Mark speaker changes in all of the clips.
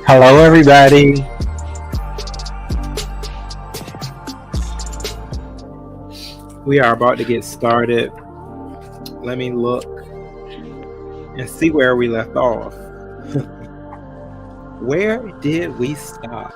Speaker 1: Hello, everybody. We are about to get started. Let me look and see where we left off. Where did we stop?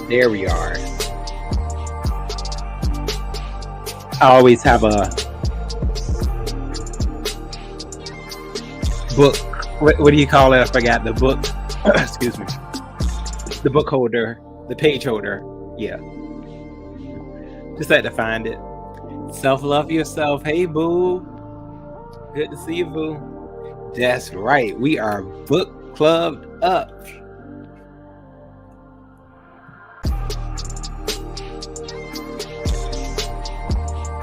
Speaker 1: There we are. I always have a book. What do you call it? I forgot the book. Excuse me. The book holder, the page holder. Yeah. Just had to find it. Self love yourself. Hey, boo. Good to see you, boo. That's right. We are book clubbed up.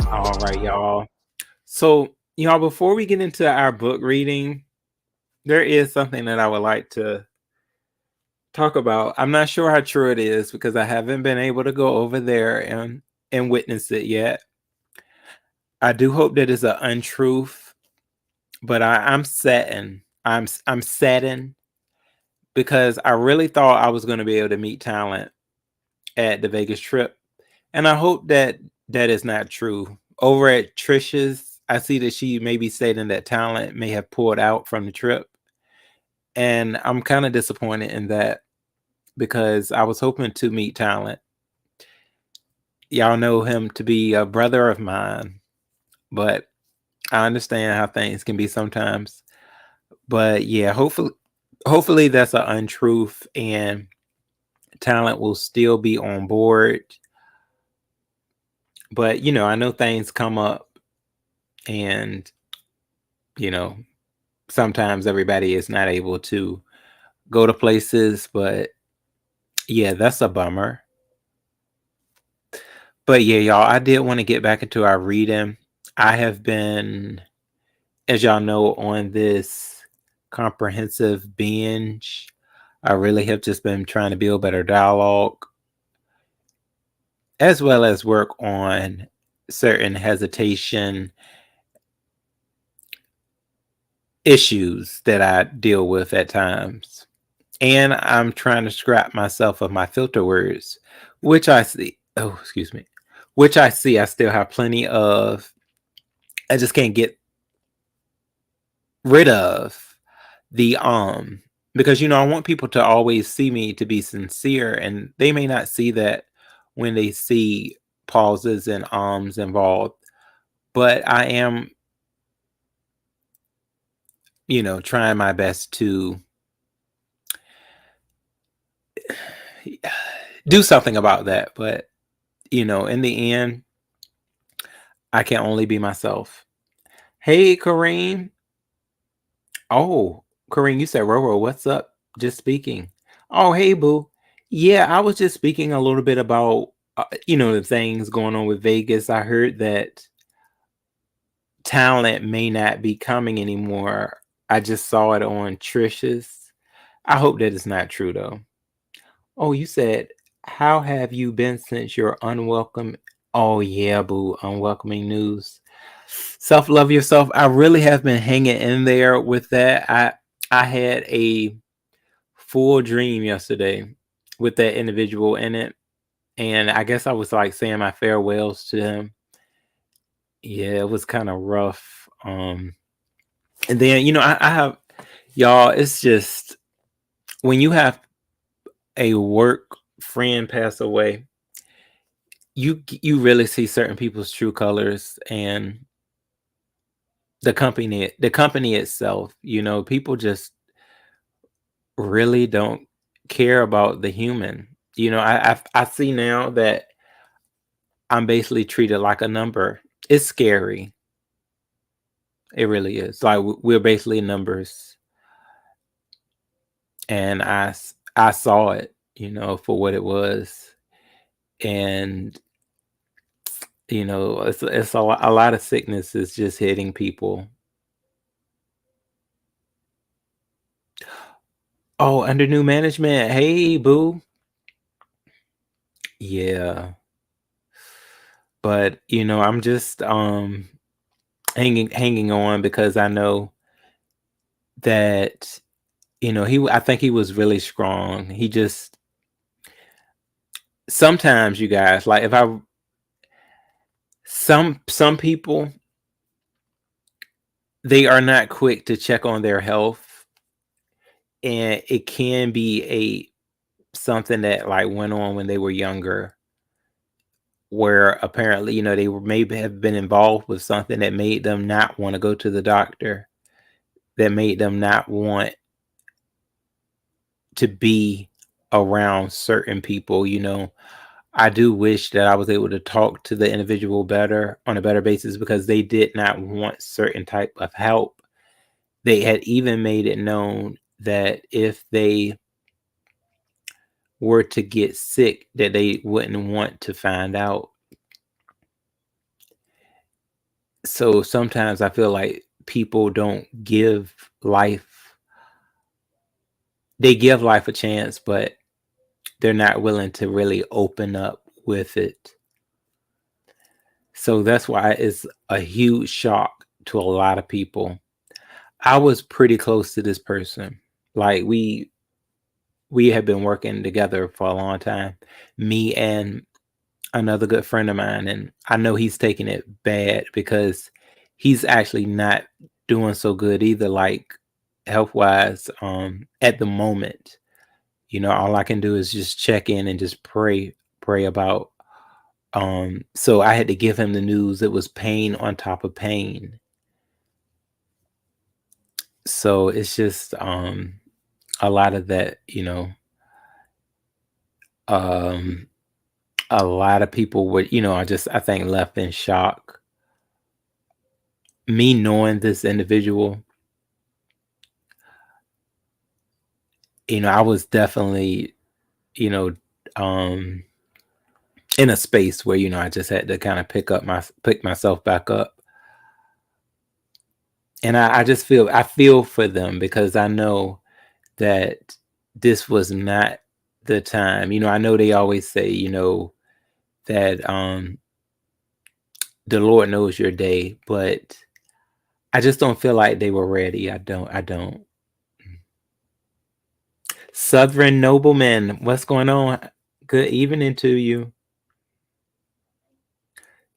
Speaker 1: All right, y'all. So, y'all, before we get into our book reading, there is something that I would like to talk about. I'm not sure how true it is because I haven't been able to go over there and witness it yet. I do hope that it's an untruth, but I'm saddened. I'm saddened because I really thought I was going to be able to meet talent at the Vegas trip, and I hope that that is not true. Over at Trisha's, I see that she may be stating that talent may have pulled out from the trip, and I'm kind of disappointed in that because I was hoping to meet talent. Y'all know him to be a brother of mine, but I understand how things can be sometimes. But yeah, hopefully that's an untruth and talent will still be on board. But I know things come up and sometimes everybody is not able to go to places, but yeah, that's a bummer. But yeah, y'all, I did want to get back into our reading. I have been, as y'all know, on this comprehensive binge. I really have just been trying to build better dialogue, as well as work on certain hesitation issues that I deal with at times. And I'm trying to scrap myself of my filter words, which I see. Oh, excuse me. Which I see I still have plenty of. I just can't get rid of the because I want people to always see me to be sincere, and they may not see that when they see pauses and involved, but I am trying my best to do something about that. But in the end, I can only be myself. Hey, Kareem. Oh, Kareem, you said Roro, what's up? Just speaking. Oh, hey, boo. Yeah, I was just speaking a little bit about the things going on with Vegas. I heard that talent may not be coming anymore. I just saw it on Trisha's. I hope that it's not true though. Oh, you said, how have you been since your unwelcome? Oh yeah, boo, unwelcoming news. Self love yourself. I really have been hanging in there with that. I had a full dream yesterday with that individual in it, and I guess I was like saying my farewells to him. Yeah, it was kind of rough. And then I have y'all. It's just when you have a work friend pass away, you really see certain people's true colors and the company itself. People just really don't care about the human. I see now that I'm basically treated like a number. It's scary. It really is. Like we're basically numbers, and I saw it, for what it was, and it's a lot of sickness is just hitting people, Oh, under new management. Hey, boo. Yeah. But, I'm just hanging on because I know that, I think he was really strong. He just sometimes you guys, like if I some people, they are not quick to check on their health, and it can be a something that like went on when they were younger, where apparently, they were maybe have been involved with something that made them not want to go to the doctor, that made them not want to be around certain people. I do wish that I was able to talk to the individual better on a better basis because they did not want certain type of help. They had even made it known that if they were to get sick, that they wouldn't want to find out. So sometimes I feel like people don't give life, they give life a chance, but they're not willing to really open up with it. So that's why it's a huge shock to a lot of people. I was pretty close to this person. Like we had been working together for a long time. Me and another good friend of mine, and I know he's taking it bad because he's actually not doing so good either, like health wise, at the moment. All I can do is just check in and just pray about. So I had to give him the news. It was pain on top of pain. So it's just a lot of that, um a lot of people would, I think left in shock. Me knowing this individual, I was definitely, you know, um in a space where, I just had to kind of pick myself back up. And I just I feel for them because I know that this was not the time. I know they always say, that the Lord knows your day, but I just don't feel like they were ready. I don't. Southern nobleman, what's going on? Good evening to you.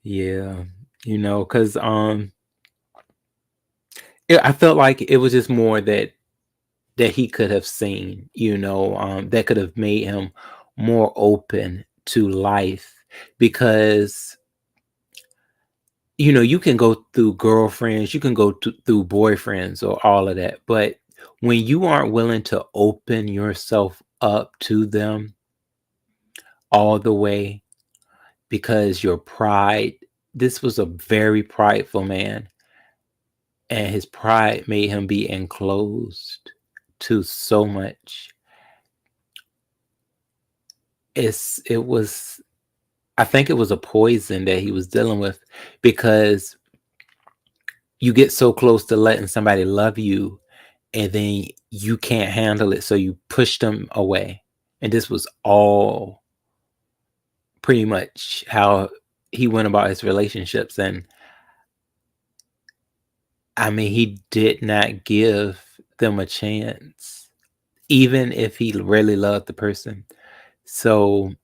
Speaker 1: Yeah, because I felt like it was just more that he could have seen, that could have made him more open to life because you can go through girlfriends, you can go through boyfriends or all of that, but when you aren't willing to open yourself up to them all the way because your pride, this was a very prideful man, and his pride made him be enclosed to so much. It was, I think it was a poison that he was dealing with because you get so close to letting somebody love you and then you can't handle it, so you push them away. And this was all pretty much how he went about his relationships. And I mean, he did not give them a chance, even if he really loved the person. So,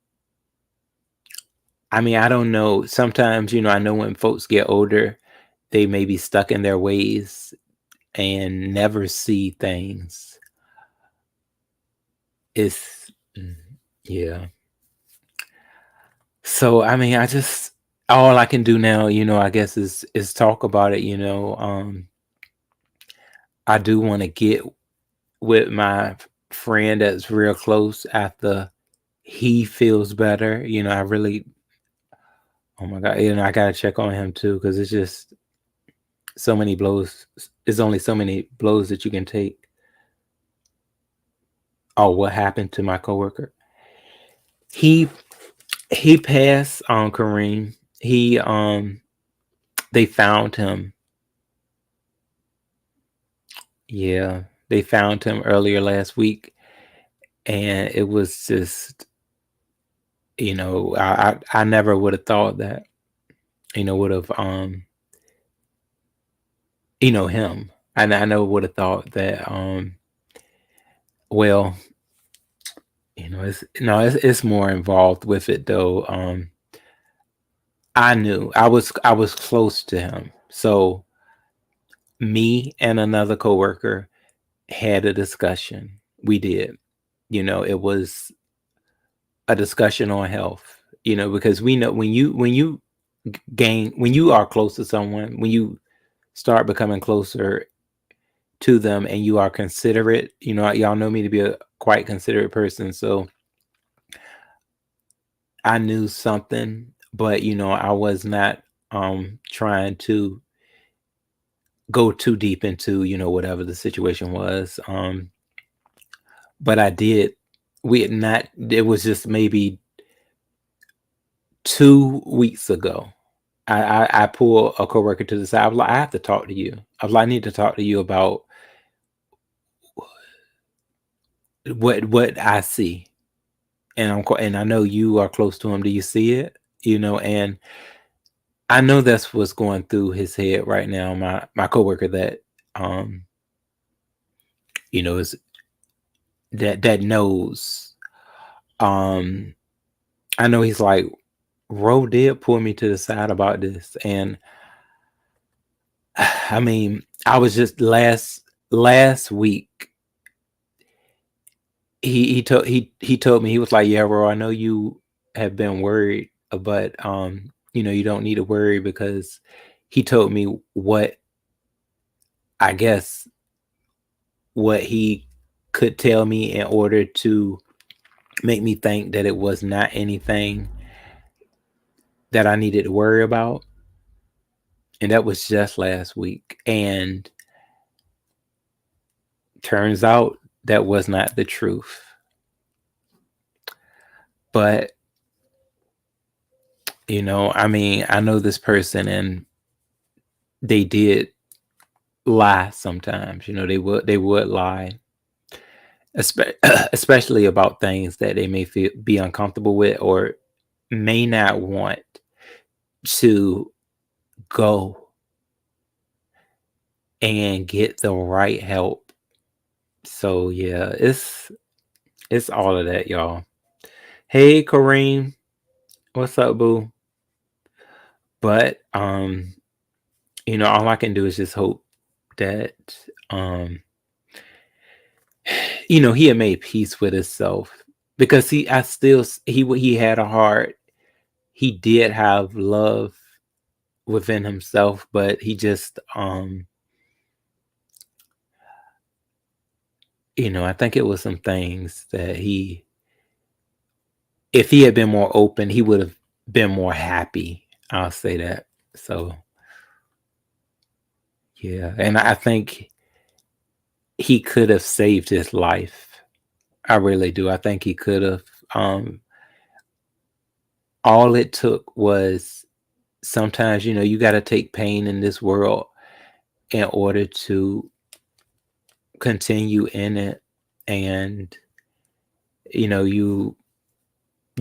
Speaker 1: I mean, I don't know. Sometimes, I know when folks get older, they may be stuck in their ways and never see things. It's, mm, yeah. So, I mean, all I can do now, I guess is talk about it. I do want to get with my friend that's real close after he feels better. I really, oh my God, I gotta check on him too because it's just so many blows. It's only so many blows that you can take. Oh, what happened to my coworker? He he passed on Kareem. They found him. Yeah, they found him earlier last week. And it was just, I never would have thought that, would have, him. I never would have thought that, well, it's more involved with it though. I knew I was close to him. So me and another coworker had a discussion. We did. It was a discussion on health. Because we know when you when you are close to someone, when you start becoming closer to them and you are considerate, y'all know me to be a quite considerate person. So I knew something, but I was not trying to go too deep into, whatever the situation was. But I did. We had not, it was just maybe 2 weeks ago. I pull a coworker to the side. I was like, I have to talk to you. I was like, I need to talk to you about what I see. And I know you are close to him. Do you see it? And I know that's what's going through his head right now. My coworker that is that knows. I know he's like, Ro did pull me to the side about this. And I mean, I was just last week. He told me, he was like, yeah, Ro, I know you have been worried, but you don't need to worry, because he told me what he could tell me in order to make me think that it was not anything that I needed to worry about. And that was just last week. And turns out that was not the truth. But, I mean, I know this person and they did lie sometimes. They would lie, especially about things that they may be uncomfortable with or may not want to go and get the right help. So yeah, it's all of that, y'all. Hey Kareem, what's up, boo? But all I can do is just hope that he had made peace with himself, because he had a heart. He did have love within himself, but he just I think it was some things that if he had been more open, he would have been more happy. I'll say that. So yeah, and I think he could have saved his life. I really do. I think he could have. All it took was, sometimes, you got to take pain in this world in order to continue in it. And, you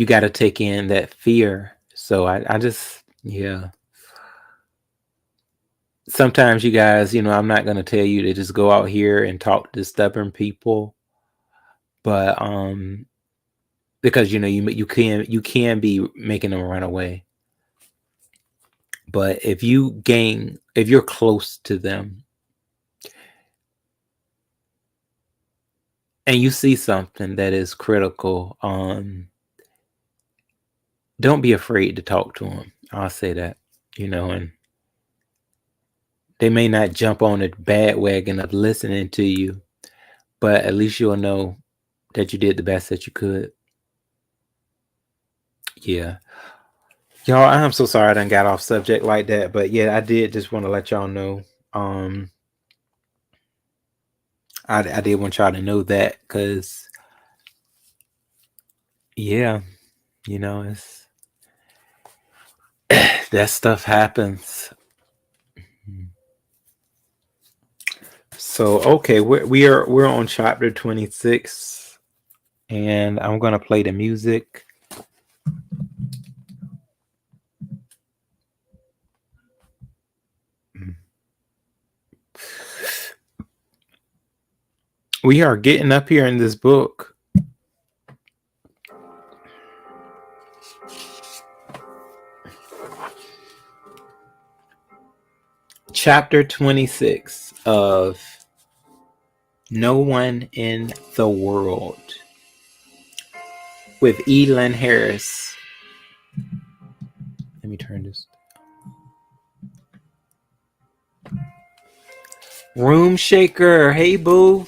Speaker 1: got to take in that fear. So I just, yeah. Sometimes, you guys, I'm not going to tell you to just go out here and talk to stubborn people, but because you can be making them run away. But if you're close to them and you see something that is critical, don't be afraid to talk to them. I'll say that, and they may not jump on the bandwagon of listening to you, but at least you'll know that you did the best that you could. Yeah. Y'all, I'm so sorry I done got off subject like that, but yeah, I did just want to let y'all know. I did want y'all to know that, because yeah, it's that stuff happens. So okay, we're on chapter 26. And I'm going to play the music. We are getting up here in this book. Chapter 26 of No One in the World with Elin Harris. Let me turn this. Room Shaker, hey boo.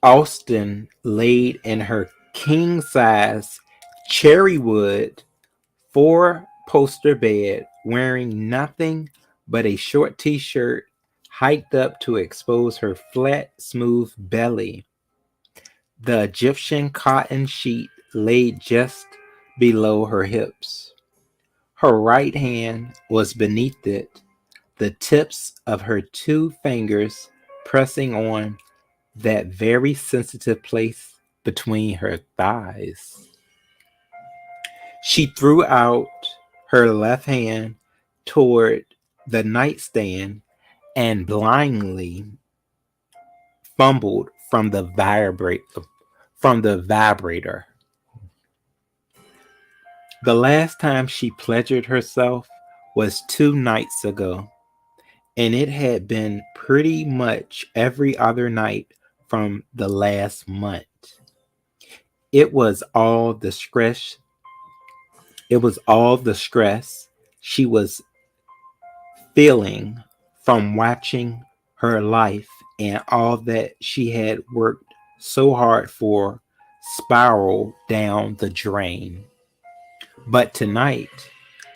Speaker 1: Austen laid in her king-size cherrywood 4-poster bed, wearing nothing but a short t-shirt hiked up to expose her flat, smooth belly. The Egyptian cotton sheet laid just below her hips. Her right hand was beneath it, the tips of her 2 fingers pressing on that very sensitive place between her thighs. She threw out her left hand toward the nightstand and blindly fumbled from the vibrator. The last time she pleasured herself was 2 nights ago, and it had been pretty much every other night from the last month. It was all the stress she was feeling from watching her life and all that she had worked so hard for spiral down the drain. But tonight,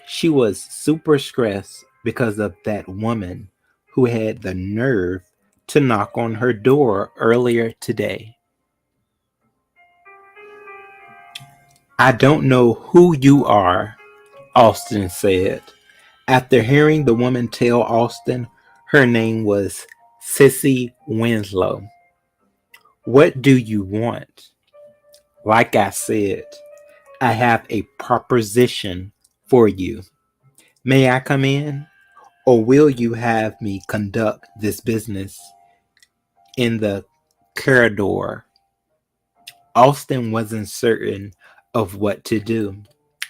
Speaker 1: she was super stressed because of that woman who had the nerve to knock on her door earlier today. I don't know who you are, Austen said. After hearing the woman tell Austen her name was Sissy Winslow. What do you want? Like I said, I have a proposition for you. May I come in? Or will you have me conduct this business in the corridor? Austen wasn't certain of what to do.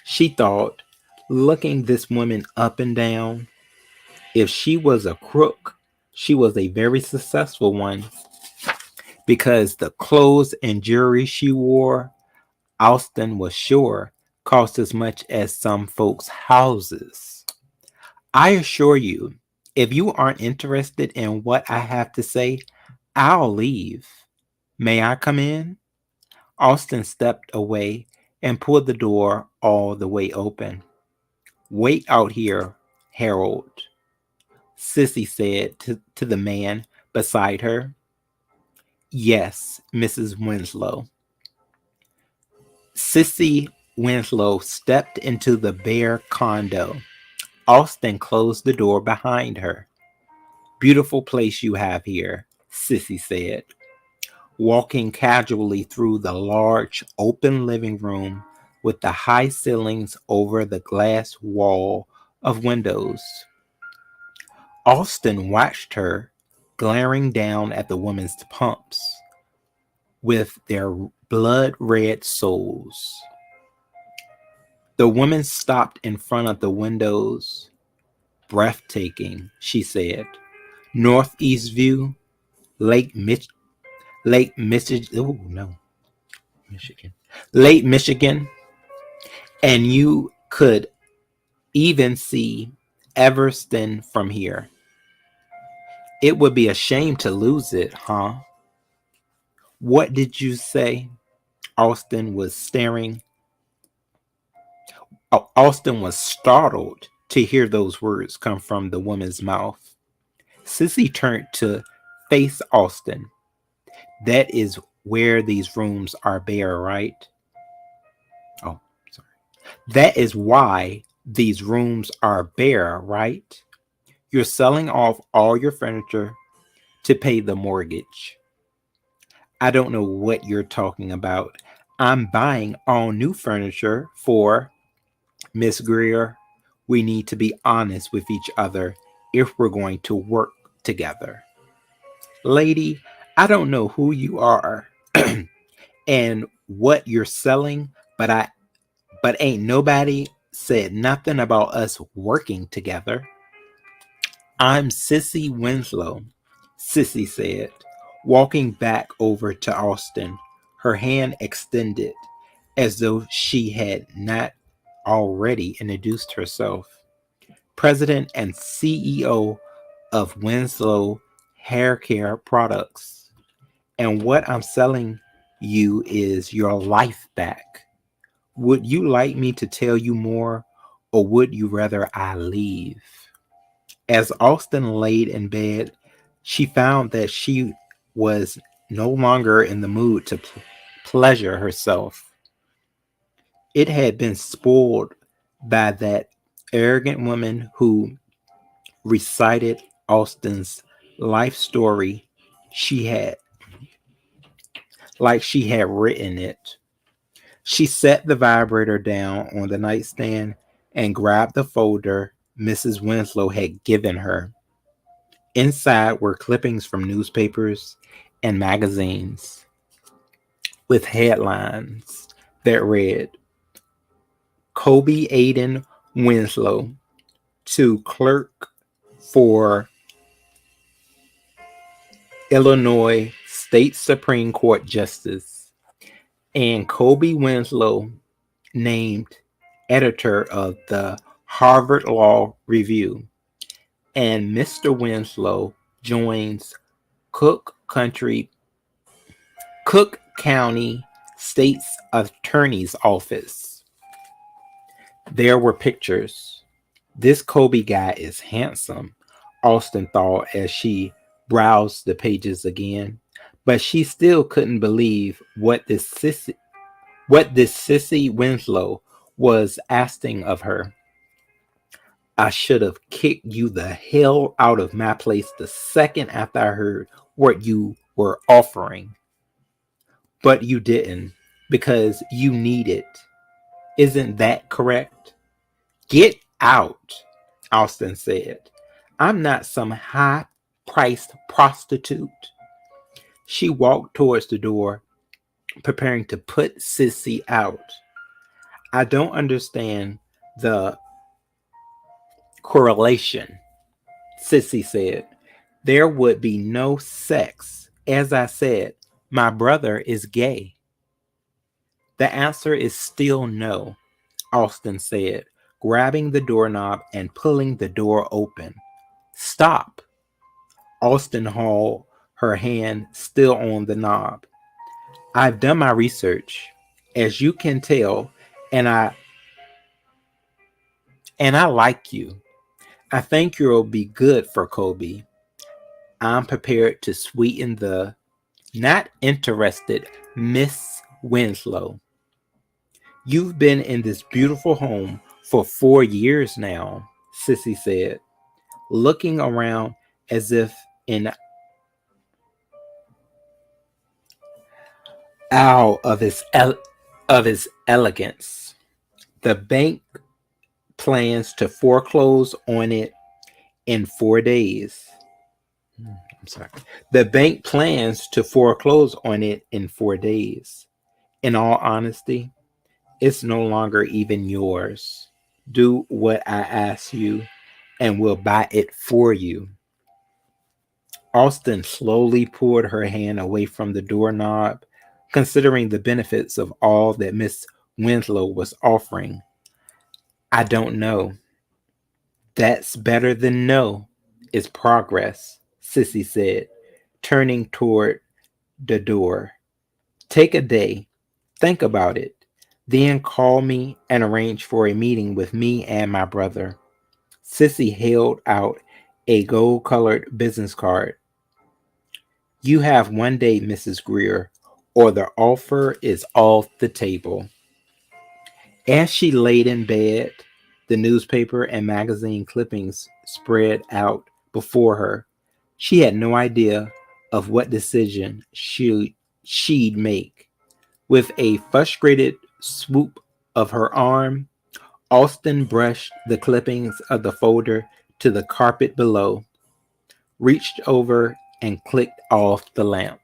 Speaker 1: She thought, looking this woman up and down, if she was a crook, she was a very successful one, because the clothes and jewelry she wore, Austen was sure, cost as much as some folks' houses. I assure you, if you aren't interested in what I have to say, I'll leave. May I come in? Austen stepped away and pulled the door all the way open. Wait out here, Harold, Sissy said to the man beside her. Yes, Mrs. Winslow. Sissy Winslow stepped into the bare condo. Austen closed the door behind her. Beautiful place you have here, Sissy said, walking casually through the large open living room with the high ceilings over the glass wall of windows. Austen watched her, glaring down at the woman's pumps with their blood-red soles. The woman stopped in front of the windows. Breathtaking, she said. Northeast view, Michigan. Lake Michigan, and you could even see Everston from here. It would be a shame to lose it, huh? What did you say? Austen was startled to hear those words come from the woman's mouth. Sissy turned to face Austen. That is where these rooms are bare, right? Oh, sorry. That is why these rooms are bare, right? You're selling off all your furniture to pay the mortgage. I don't know what you're talking about. I'm buying all new furniture for Miss Greer. We need to be honest with each other if we're going to work together. Lady, I don't know who you are and what you're selling, but ain't nobody said nothing about us working together. I'm Sissy Winslow, Sissy said, walking back over to Austin, her hand extended as though she had not already introduced herself. President and CEO of Winslow Hair Care Products. And what I'm selling you is your life back. Would you like me to tell you more, or would you rather I leave? As Austin laid in bed, she found that she was no longer in the mood to pleasure herself. It had been spoiled by that arrogant woman who recited Austin's life story she had like she had written it. She set the vibrator down on the nightstand and grabbed the folder Mrs. Winslow had given her. Inside were clippings from newspapers and magazines with headlines that read, Kobe Aiden Winslow to clerk for Illinois State Supreme Court Justice, and Kobe Winslow named editor of the Harvard Law Review, and Mr. Winslow joins Cook County State's Attorney's Office. There were pictures. This Kobe guy is handsome, Austin thought as she browsed the pages again, but she still couldn't believe what this sissy Winslow was asking of her. I should have kicked you the hell out of my place the second after I heard what you were offering. But you didn't, because you need it. Isn't that correct? Get out, Austin said. I'm not some high-priced prostitute. She walked towards the door, preparing to put Sissy out. I don't understand the correlation, Sissy said. There would be no sex. As I said, my brother is gay. The answer is still no, Austin said, grabbing the doorknob and pulling the door open. Stop. Austin hauled her hand still on the knob. I've done my research, as you can tell, and I like you. I think you'll be good for Kobe. I'm prepared to sweeten the not interested Miss Winslow. You've been in this beautiful home for 4 years now, Sissy said, looking around as if in awe of his elegance. The bank plans to foreclose on it in 4 days. The bank plans to foreclose on it in 4 days. In all honesty, it's no longer even yours. Do what I ask you, and we'll buy it for you. Austin slowly pulled her hand away from the doorknob, considering the benefits of all that Miss Winslow was offering. I don't know. That's better than no. It's progress, Sissy said, turning toward the door. Take a day. Think about it. Then call me and arrange for a meeting with me and my brother. Sissy held out a gold-colored business card. You have 1 day, Mrs. Greer, or the offer is off the table. As she laid in bed, the newspaper and magazine clippings spread out before her. She had no idea of what decision she'd make. With a frustrated swoop of her arm, Austin brushed the clippings of the folder to the carpet below, reached over and clicked off the lamp.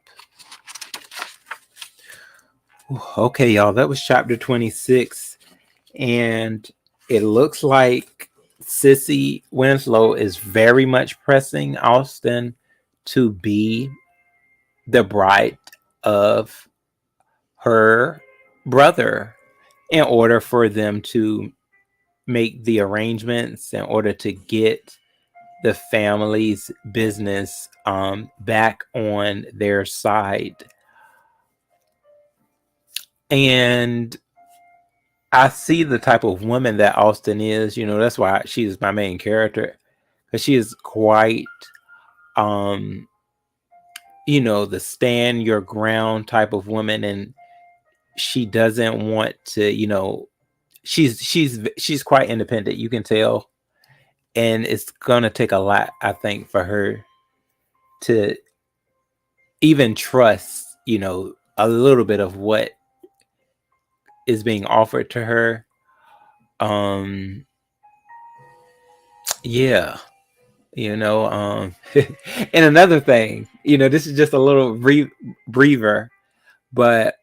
Speaker 1: Okay, y'all, that was chapter 26. And it looks like Sissy Winslow is very much pressing Austin to be the bride of her brother in order for them to make the arrangements, in order to get the family's business back on their side. And I see the type of woman that Austin is. You know, that's why she's my main character, because she is quite you know, the stand your ground type of woman, and she doesn't want to, you know, she's quite independent, you can tell. And it's gonna take a lot, I think, for her to even trust, you know, a little bit of what is being offered to her. Yeah, you know, and another thing, you know, this is just a little breather, but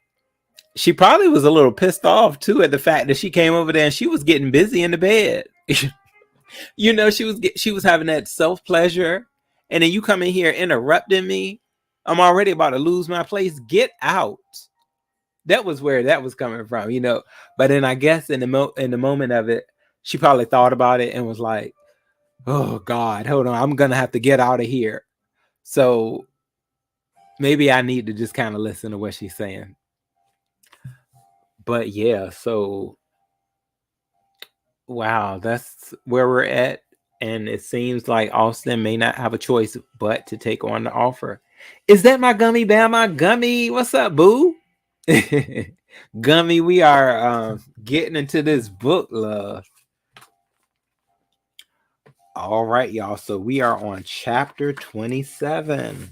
Speaker 1: she probably was a little pissed off too at the fact that she came over there and she was getting busy in the bed. You know, she was having that self pleasure, and then you come in here interrupting me. I'm already about to lose my place. Get out. That was where that was coming from, you know. But then I guess in the moment of it, she probably thought about it and was like, "Oh God, hold on, I'm gonna have to get out of here." So maybe I need to just kind of listen to what she's saying. But yeah, so wow, that's where we're at. And it seems like Austin may not have a choice but to take on the offer. Is that my gummy Bama? Gummy, what's up, boo? Gummy, we are getting into this book, love. All right, y'all. So we are on chapter 27.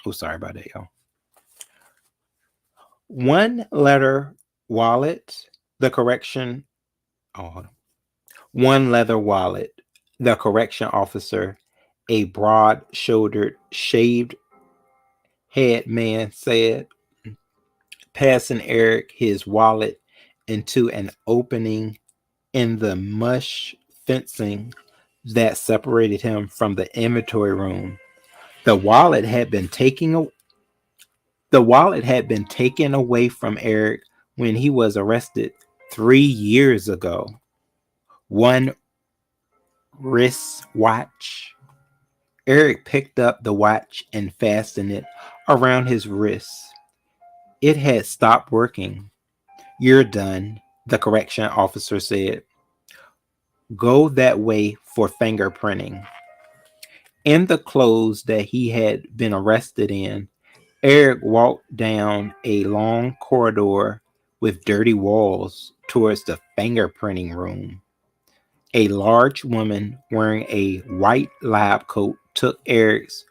Speaker 1: Oh, sorry about that, y'all. One letter wallet, the correction. Oh, one leather wallet, the correction officer, a broad-shouldered, shaved head man said, passing Eric his wallet into an opening in the mush fencing that separated him from the inventory room. The wallet had been taken away from Eric when he was arrested 3 years ago. One wristwatch. Eric picked up the watch and fastened it around his wrist. It had stopped working. You're done, the correction officer said. Go that way for fingerprinting. In the clothes that he had been arrested in, Eric walked down a long corridor with dirty walls towards the fingerprinting room. A large woman wearing a white lab coat took Eric's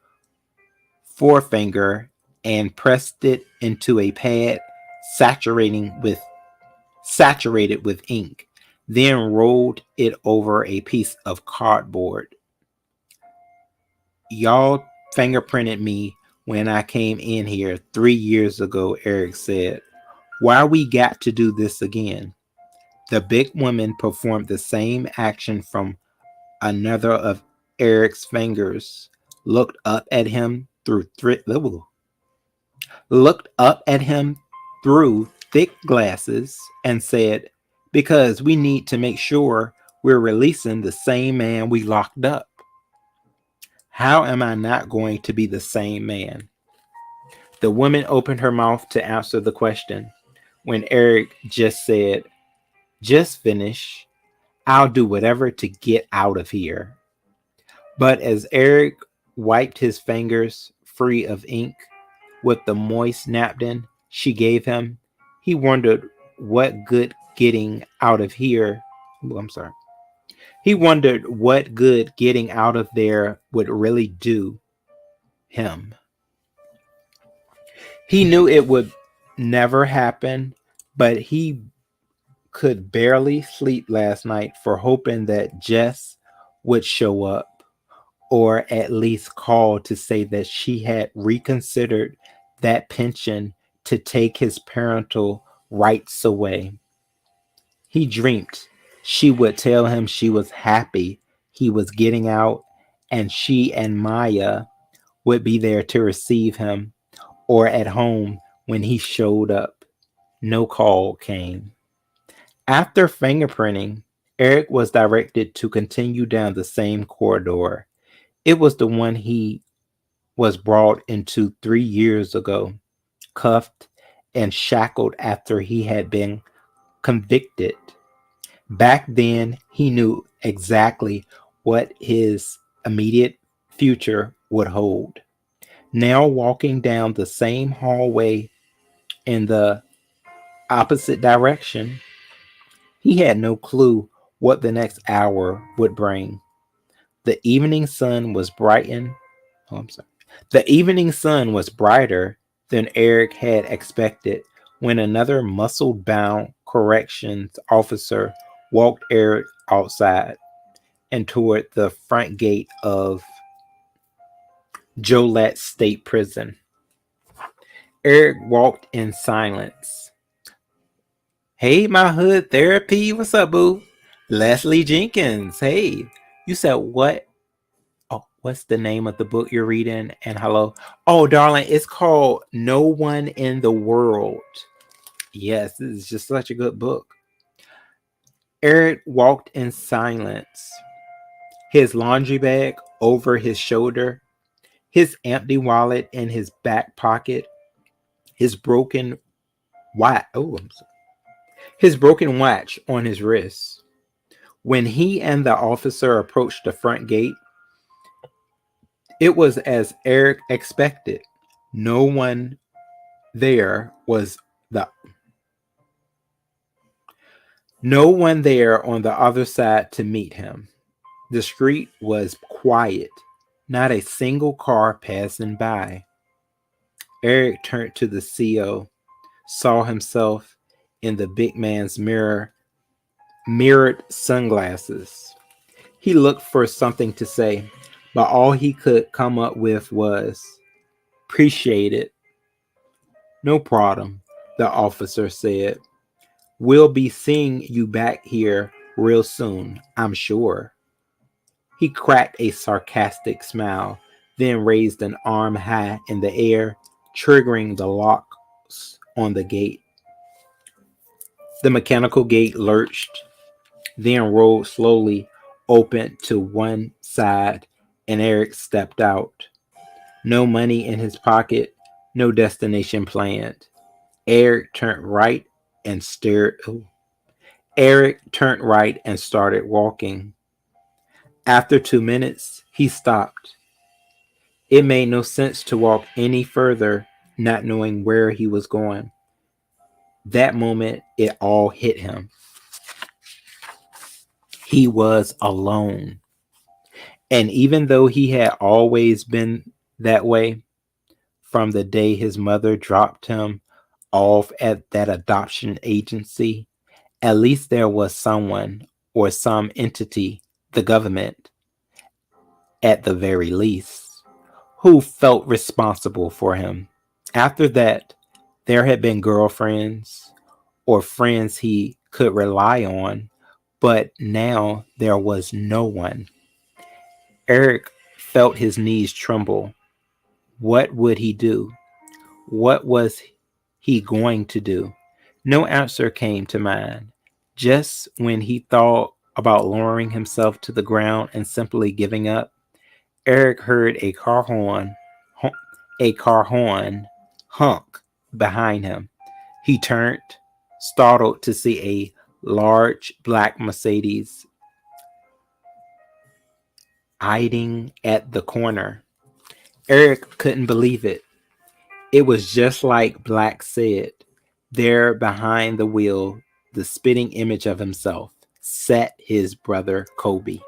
Speaker 1: forefinger and pressed it into a pad saturated with ink, then rolled it over a piece of cardboard. Y'all fingerprinted me when I came in here 3 years ago, Eric said. Why we got to do this again? The big woman performed the same action from another of Eric's fingers, looked up at him through thick glasses and said, because we need to make sure we're releasing the same man we locked up. How am I not going to be the same man? The woman opened her mouth to answer the question when Eric just said, just finish. I'll do whatever to get out of here. But as Eric wiped his fingers free of ink with the moist napkin she gave him, he wondered what good getting out of here. He wondered what good getting out of there would really do him. He knew it would never happen, but he could barely sleep last night for hoping that Jess would show up or at least call to say that she had reconsidered that pension to take his parental rights away. He dreamed she would tell him she was happy he was getting out and she and Maya would be there to receive him or at home when he showed up. No call came. After fingerprinting, Eric was directed to continue down the same corridor. It was the one he was brought into 3 years ago, cuffed and shackled after he had been convicted. Back then, he knew exactly what his immediate future would hold. Now, walking down the same hallway in the opposite direction, he had no clue what the next hour would bring. The evening sun was brightened. Oh, I'm sorry. The evening sun was brighter than Eric had expected when another muscle-bound corrections officer walked Eric outside and toward the front gate of Joliet State Prison. Eric walked in silence. Hey, my hood therapy. What's up, boo? Leslie Jenkins. Hey, you said what? Oh, what's the name of the book you're reading? And hello. Oh, darling, it's called No One in the World. Yes, this is just such a good book. Eric walked in silence, his laundry bag over his shoulder, his empty wallet in his back pocket, his broken watch. His broken watch on his wrist. When he and the officer approached the front gate, it was as Eric expected. No one there was the no one there on the other side to meet him. The street was quiet, not a single car passing by. Eric turned to the CO, saw himself in the big man's mirrored sunglasses. He looked for something to say, but all he could come up with was, "Appreciate it." "No problem," the officer said. "We'll be seeing you back here real soon, I'm sure." He cracked a sarcastic smile, then raised an arm high in the air, triggering the locks on the gate. The mechanical gate lurched, then rolled slowly open to one side, and Eric stepped out. No money in his pocket, no destination planned. Eric turned right and stared. Eric turned right and started walking. After 2 minutes, he stopped. It made no sense to walk any further, not knowing where he was going. That moment, it all hit him. He was alone. And even though he had always been that way, from the day his mother dropped him off at that adoption agency, at least there was someone or some entity, the government, at the very least, who felt responsible for him. After that, there had been girlfriends or friends he could rely on, but now there was no one. Eric felt his knees tremble. What would he do? What was he going to do? No answer came to mind. Just when he thought about lowering himself to the ground and simply giving up, Eric heard a car horn honk behind him. He turned, startled to see a large black Mercedes eyeing at the corner. Eric couldn't believe it. It was just like Black said. There behind the wheel, the spitting image of himself, sat his brother Kobe.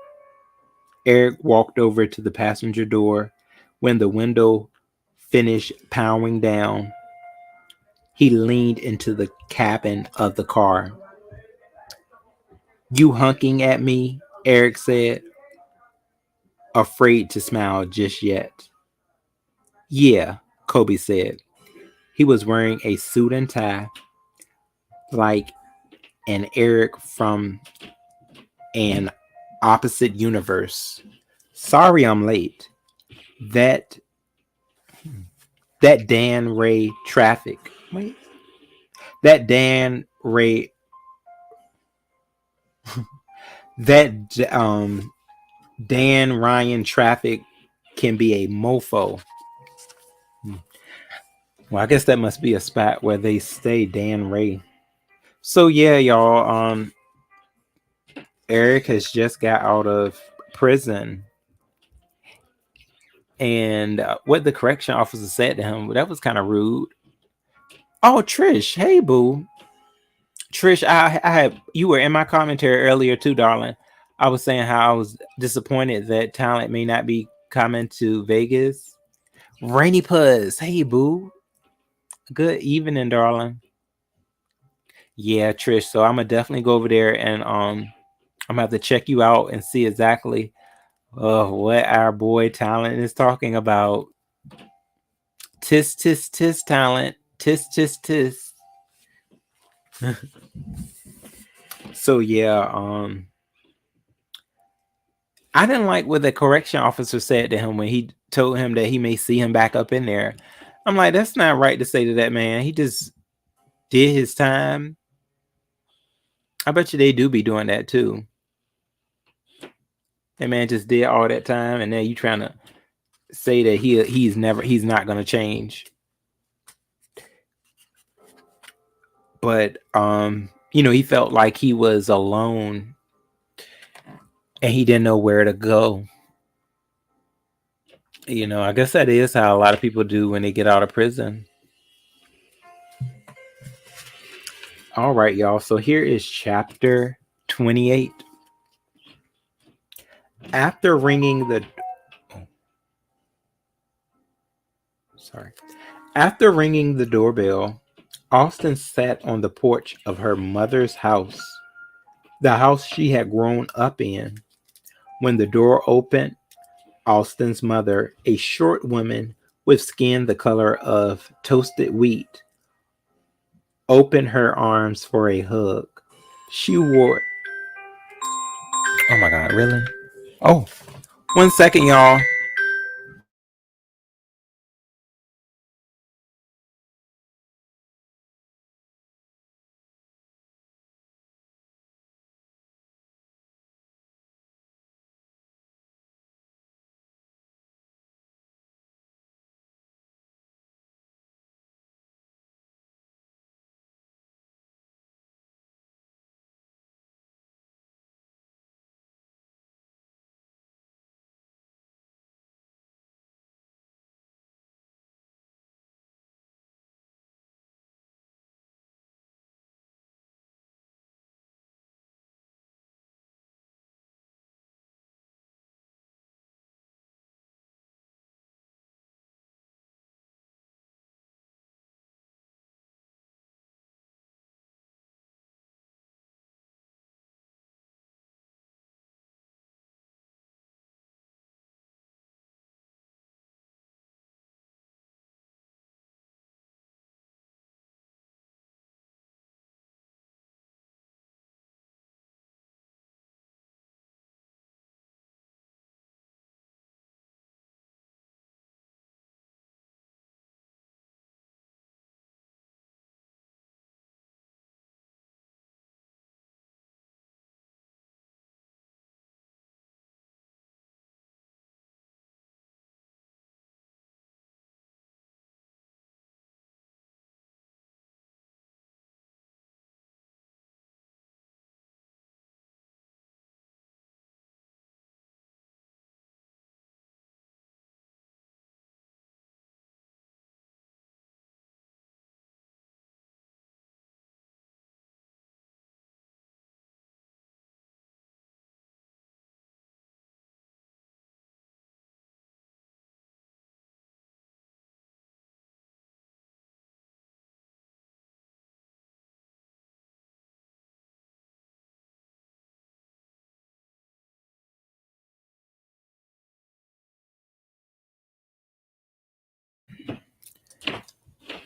Speaker 1: Eric walked over to the passenger door when the window finished powering down. He leaned into the cabin of the car. You hunking at me? Eric said, afraid to smile just yet. Yeah, Kobe said. He was wearing a suit and tie, like an Eric from an opposite universe. Sorry I'm late. That that Dan Ray traffic. Wait. That Dan Ray that Dan Ryan traffic can be a mofo. Well, I guess that must be a spot where they stay, Dan Ray. So yeah, y'all. Eric has just got out of prison, and what the correction officer said to him, that was kind of rude. Oh, Trish, hey boo, Trish, I had you were in my commentary earlier too, darling. I was saying how I was disappointed that talent may not be coming to Vegas. Rainy Puzz, hey boo, good evening, darling. Yeah, Trish. So I'm gonna definitely go over there and I'm gonna have to check you out and see exactly what our boy talent is talking about. Tis tis tis talent. Tis tis tis. So yeah, I didn't like what the correction officer said to him when he told him that he may see him back up in there. I'm like, that's not right to say to that man. He just did his time. I bet you they do be doing that too. That man just did all that time, and then you trying to say that he's not gonna change. But he felt like he was alone and he didn't know where to go. I guess that is how a lot of people do when they get out of prison. All right, y'all. So here is chapter 28. After ringing the sorry. After ringing the doorbell, Austin sat on the porch of her mother's house, the house she had grown up in. When the door opened, Austin's mother, a short woman with skin the color of toasted wheat, opened her arms for a hug. She wore. Oh my God, really? Oh, 1 second, y'all.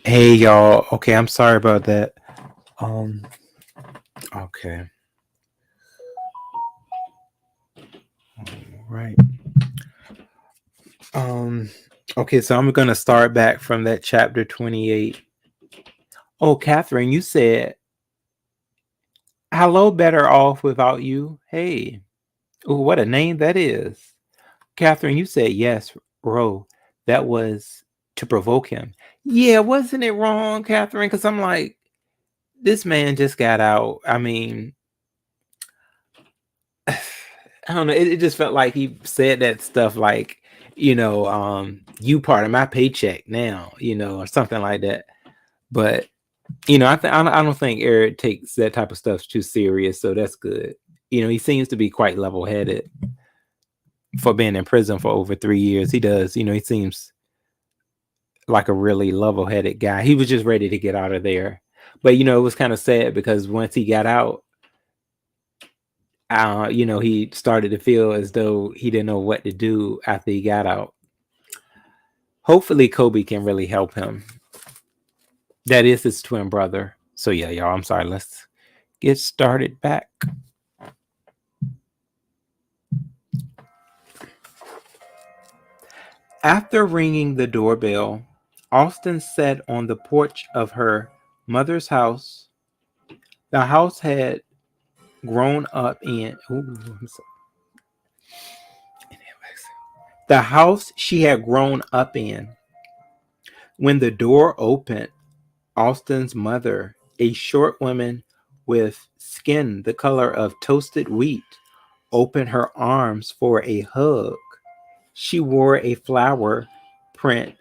Speaker 1: Hey y'all. Okay, I'm sorry about that. Um okay. Right. Um okay, so I'm gonna start back from that chapter 28. Oh, Catherine, you said hello better off without you. Hey. Oh, what a name that is. Catherine, you said yes, Ro. That was to provoke him. Yeah, wasn't it wrong, Catherine? Because I'm like, this man just got out. I mean, I don't know. It just felt like he said that stuff like, you part of my paycheck now, or something like that. But I don't think Eric takes that type of stuff too serious, so that's good. He seems to be quite level-headed for being in prison for over 3 years. He does. He seems like a really level-headed guy. He was just ready to get out of there. But it was kind of sad because once he got out, he started to feel as though he didn't know what to do after he got out. Hopefully Kobe can really help him. That is his twin brother. So yeah, y'all, I'm sorry. Let's get started back. After ringing the doorbell, Austin sat on the porch of her mother's house. The house had grown up in the house she had grown up in. When the door opened, Austin's mother, a short woman with skin the color of toasted wheat, opened her arms for a hug. She wore a flower print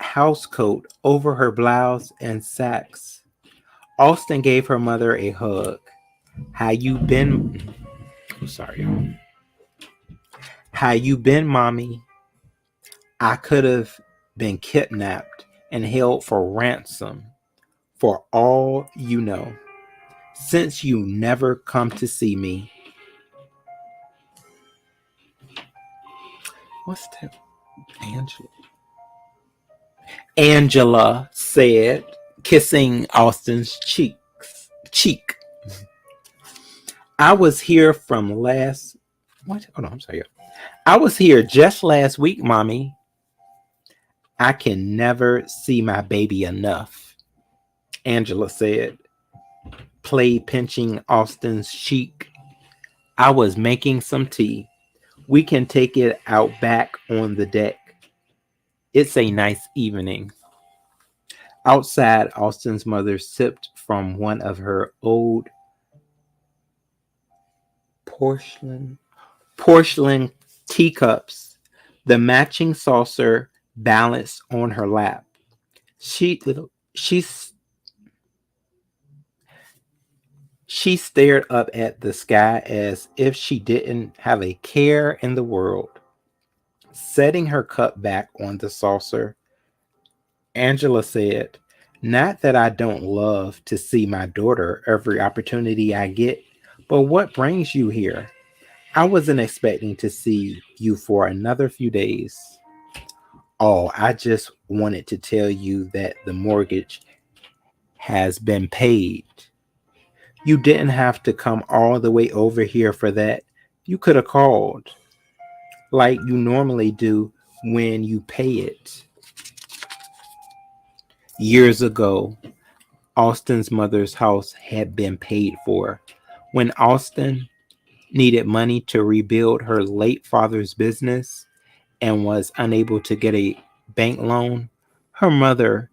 Speaker 1: housecoat over her blouse and sacks. Austin gave her mother a hug. How you been? I'm sorry, y'all. How you been, mommy? I could have been kidnapped and held for ransom for all you know, since you never come to see me. What's that? Angela. Angela said, kissing Austin's cheek. I was here from last. What? Oh no, I'm sorry. I was here just last week, mommy. I can never see my baby enough, Angela said, play pinching Austin's cheek. I was making some tea. We can take it out back on the deck. It's a nice evening. Outside, Austin's mother sipped from one of her old porcelain teacups, the matching saucer balanced on her lap. She she she stared up at the sky as if she didn't have a care in the world. Setting her cup back on the saucer, Angela said, not that I don't love to see my daughter every opportunity I get, but what brings you here? I wasn't expecting to see you for another few days. Oh, I just wanted to tell you that the mortgage has been paid. You didn't have to come all the way over here for that. You could have called like you normally do when you pay it. Years ago, Austin's mother's house had been paid for. When Austin needed money to rebuild her late father's business and was unable to get a bank loan, her mother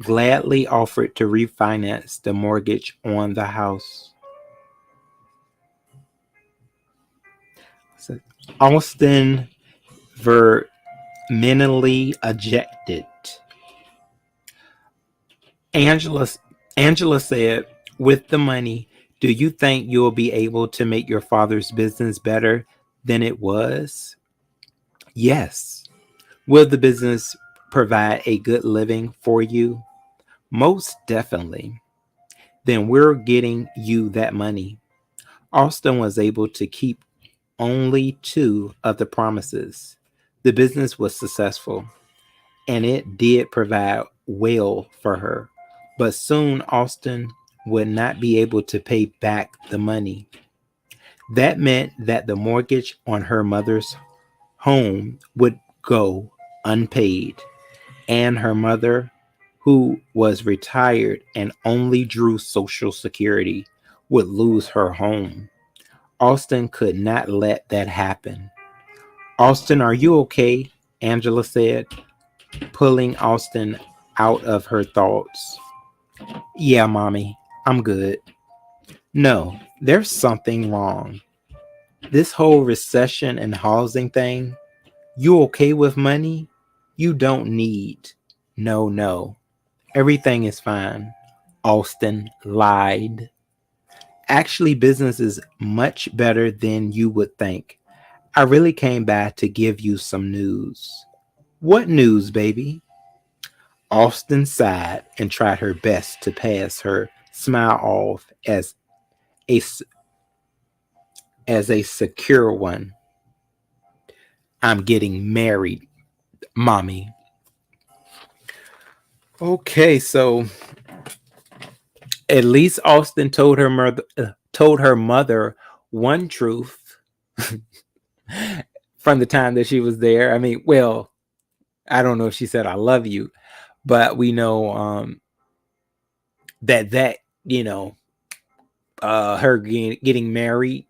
Speaker 1: gladly offered to refinance the mortgage on the house. So Austin vehemently objected. Angela, Angela said, with the money, do you think you'll be able to make your father's business better than it was? Yes. Will the business provide a good living for you? Most definitely. Then we're getting you that money. Austin was able to keep only two of the promises. The business was successful, and it did provide well for her, but soon Austin would not be able to pay back the money. That meant that the mortgage on her mother's home would go unpaid, and her mother, who was retired and only drew Social Security, would lose her home. Austin could not let that happen. Austin, are you okay? Angela said, pulling Austin out of her thoughts. Yeah, mommy, I'm good. No, there's something wrong. This whole recession and housing thing, you okay with money? You don't need. No, no. Everything is fine. Austin lied. Actually, business is much better than you would think. I really came back to give you some news. What news, baby? Austin sighed and tried her best to pass her smile off a as a secure one. I'm getting married, mommy. Okay, so at least Austin told her mother one truth from the time that she was there. I mean, well, I don't know if she said I love you, but we know that you know her getting married,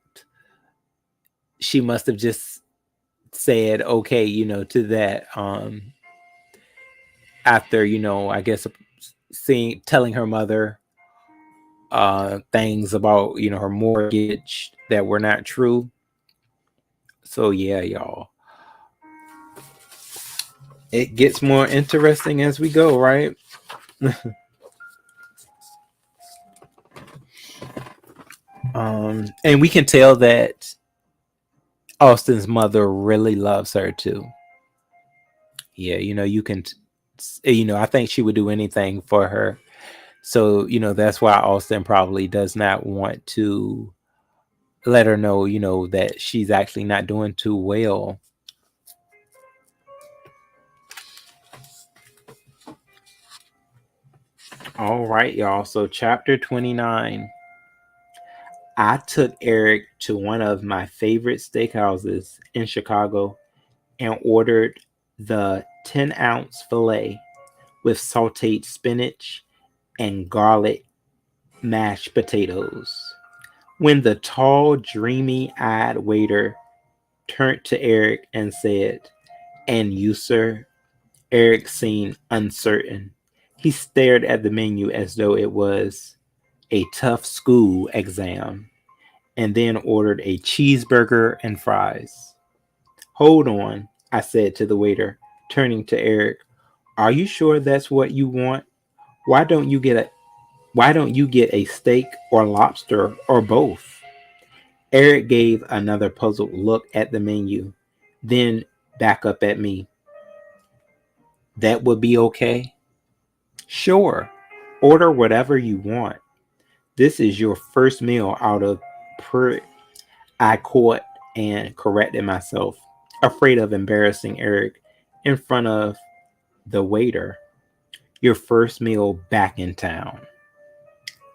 Speaker 1: she must have just said okay, to that after I guess telling her mother things about her mortgage that were not true. So yeah, y'all, it gets more interesting as we go, right? And we can tell that Austin's mother really loves her too. Yeah, you can I think she would do anything for her. So, that's why Austin probably does not want to let her know, that she's actually not doing too well. All right, y'all. So, chapter 29. I took Eric to one of my favorite steakhouses in Chicago and ordered the 10-ounce filet with sauteed spinach and garlic mashed potatoes. When the tall, dreamy-eyed waiter turned to Eric and said, "And you, sir?" Eric seemed uncertain. He stared at the menu as though it was a tough school exam, and then ordered a cheeseburger and fries. "Hold on," I said to the waiter, turning to Eric. "Are you sure that's what you want? Why don't you get a why don't you get a steak or lobster or both?" Eric gave another puzzled look at the menu, then back up at me. "That would be okay?" "Sure. Order whatever you want. This is your first meal out of I caught and corrected myself, afraid of embarrassing Eric in front of the waiter. "Your first meal back in town."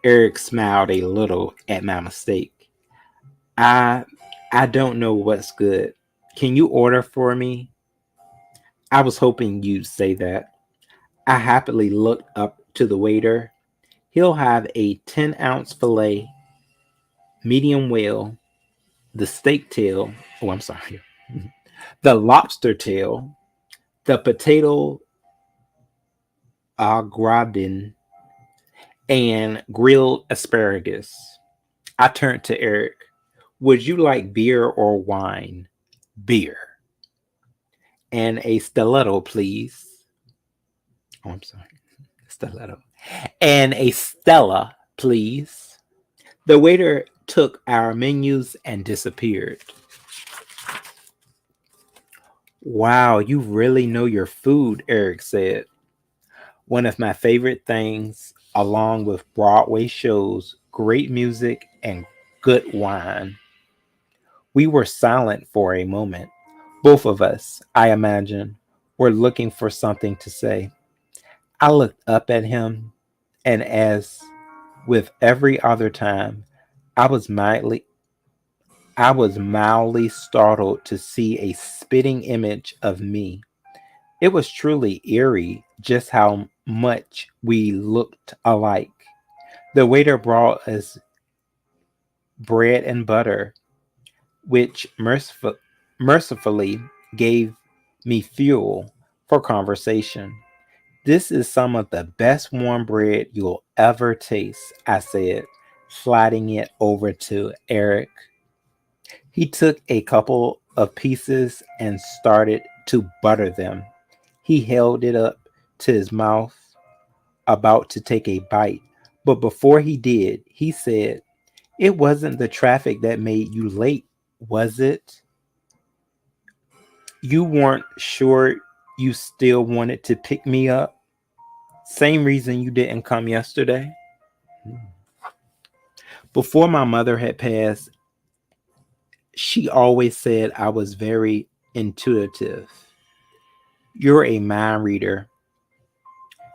Speaker 1: Eric smiled a little at my mistake. I I don't know what's good. Can you order for me?" "I was hoping you'd say that." I happily looked up to the waiter. "He'll have a 10-ounce filet, medium well, the steak tail. Oh, I'm sorry. The lobster tail, the potato au gratin, and grilled asparagus." I turned to Eric. "Would you like beer or wine?" "Beer." "And a stiletto, please." Oh, I'm sorry. Stiletto. "And a Stella, please." The waiter took our menus and disappeared. "Wow, you really know your food," Eric said. "One of my favorite things, along with Broadway shows, great music, and good wine." We were silent for a moment. Both of us, I imagine, were looking for something to say. I looked up at him, and as with every other time, I was mildly I was mildly startled to see a spitting image of me. It was truly eerie just how much we looked alike. The waiter brought us bread and butter, which mercifully gave me fuel for conversation. This is some of the best warm bread you'll ever taste, I said, sliding it over to Eric. He took a couple of pieces and started to butter them. He held it up to his mouth, about to take a bite, but before he did, he said, "It wasn't the traffic that made you late, was it? You weren't sure you still wanted to pick me up? Same reason you didn't come yesterday?" Before my mother had passed, she always said I was very intuitive. "You're a mind reader,"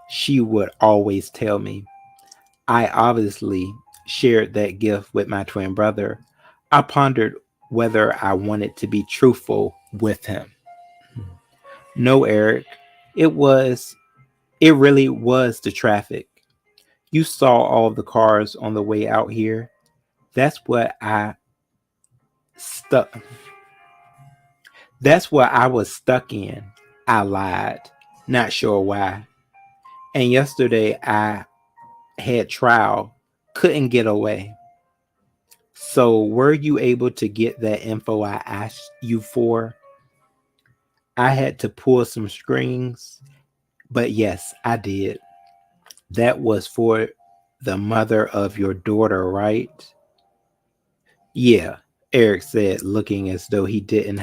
Speaker 1: she would always tell me. I obviously shared that gift with my twin brother. I pondered whether I wanted to be truthful with him. No, Eric, it was, it really was the traffic. You saw all of the cars on the way out here. That's what I stuck. That's what I was stuck in. I lied, not sure why. And yesterday I had trial, couldn't get away. So were you able to get that info I asked you for? I had to pull some strings, but yes, I did. That was for the mother of your daughter, right? Yeah, Eric said, looking as though he didn't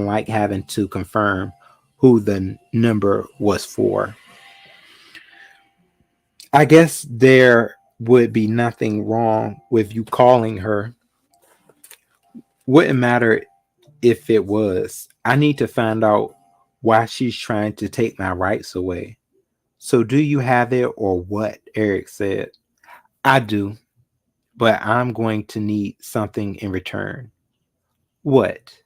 Speaker 1: like having to confirm who the number was for. I guess there would be nothing wrong with you calling her. Wouldn't matter if it was. I need to find out why she's trying to take my rights away. So do you have it or what? Eric said. I do, but I'm going to need something in return. What?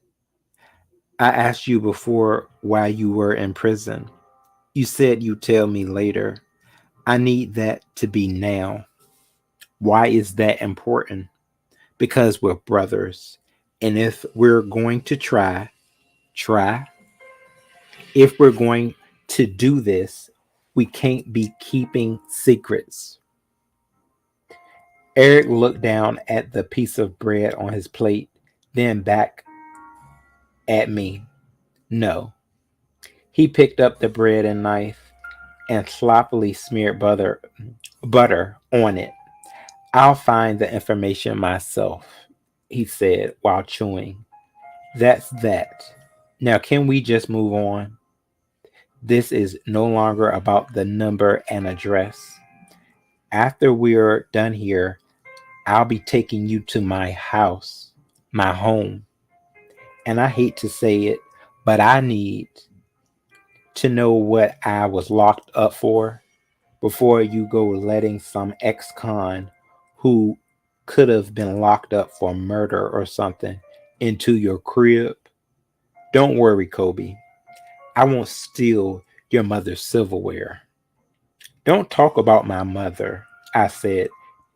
Speaker 1: I asked you before why you were in prison. You said you'd tell me later. I need that to be now. Why is that important? Because we're brothers. And if we're going to try, if we're going to do this, we can't be keeping secrets. Eric looked down at the piece of bread on his plate, then back at me. No. He picked up the bread and knife and sloppily smeared butter on it. "I'll find the information myself," he said while chewing. "That's that. Now, can we just move on? This is no longer about the number and address. After we're done here, I'll be taking you to my house, my home. And I hate to say it, but I need to know what I was locked up for before you go letting some ex con who could have been locked up for murder or something into your crib. Don't worry, Kobe. I won't steal your mother's silverware." "Don't talk about my mother," I said,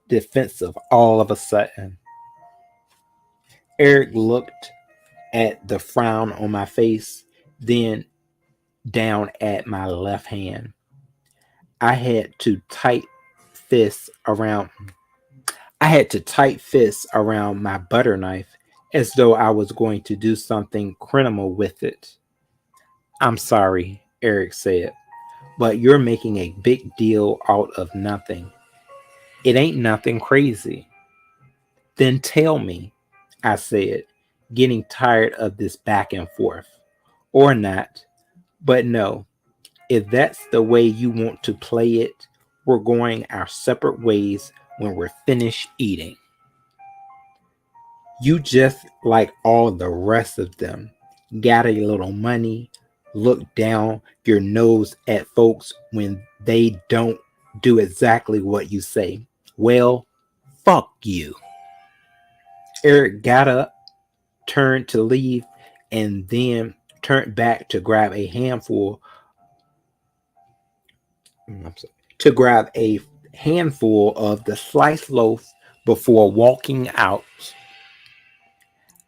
Speaker 1: defensive all of a sudden. Eric looked at the frown on my face, then down at my left hand. I had to tight fists around I had to tight fists around my butter knife as though I was going to do something criminal with it. "I'm sorry," Eric said, "but you're making a big deal out of nothing. It ain't nothing crazy." "Then tell me," I said, getting tired of this back and forth. "Or not. But no, if that's the way you want to play it, we're going our separate ways when we're finished eating. You just like all the rest of them. Got a little money,
Speaker 2: look down your nose at folks when they don't do exactly what you say. Well, fuck you. Eric got up, turned to leave, and then turned back to grab a handful of the sliced loaf before walking out.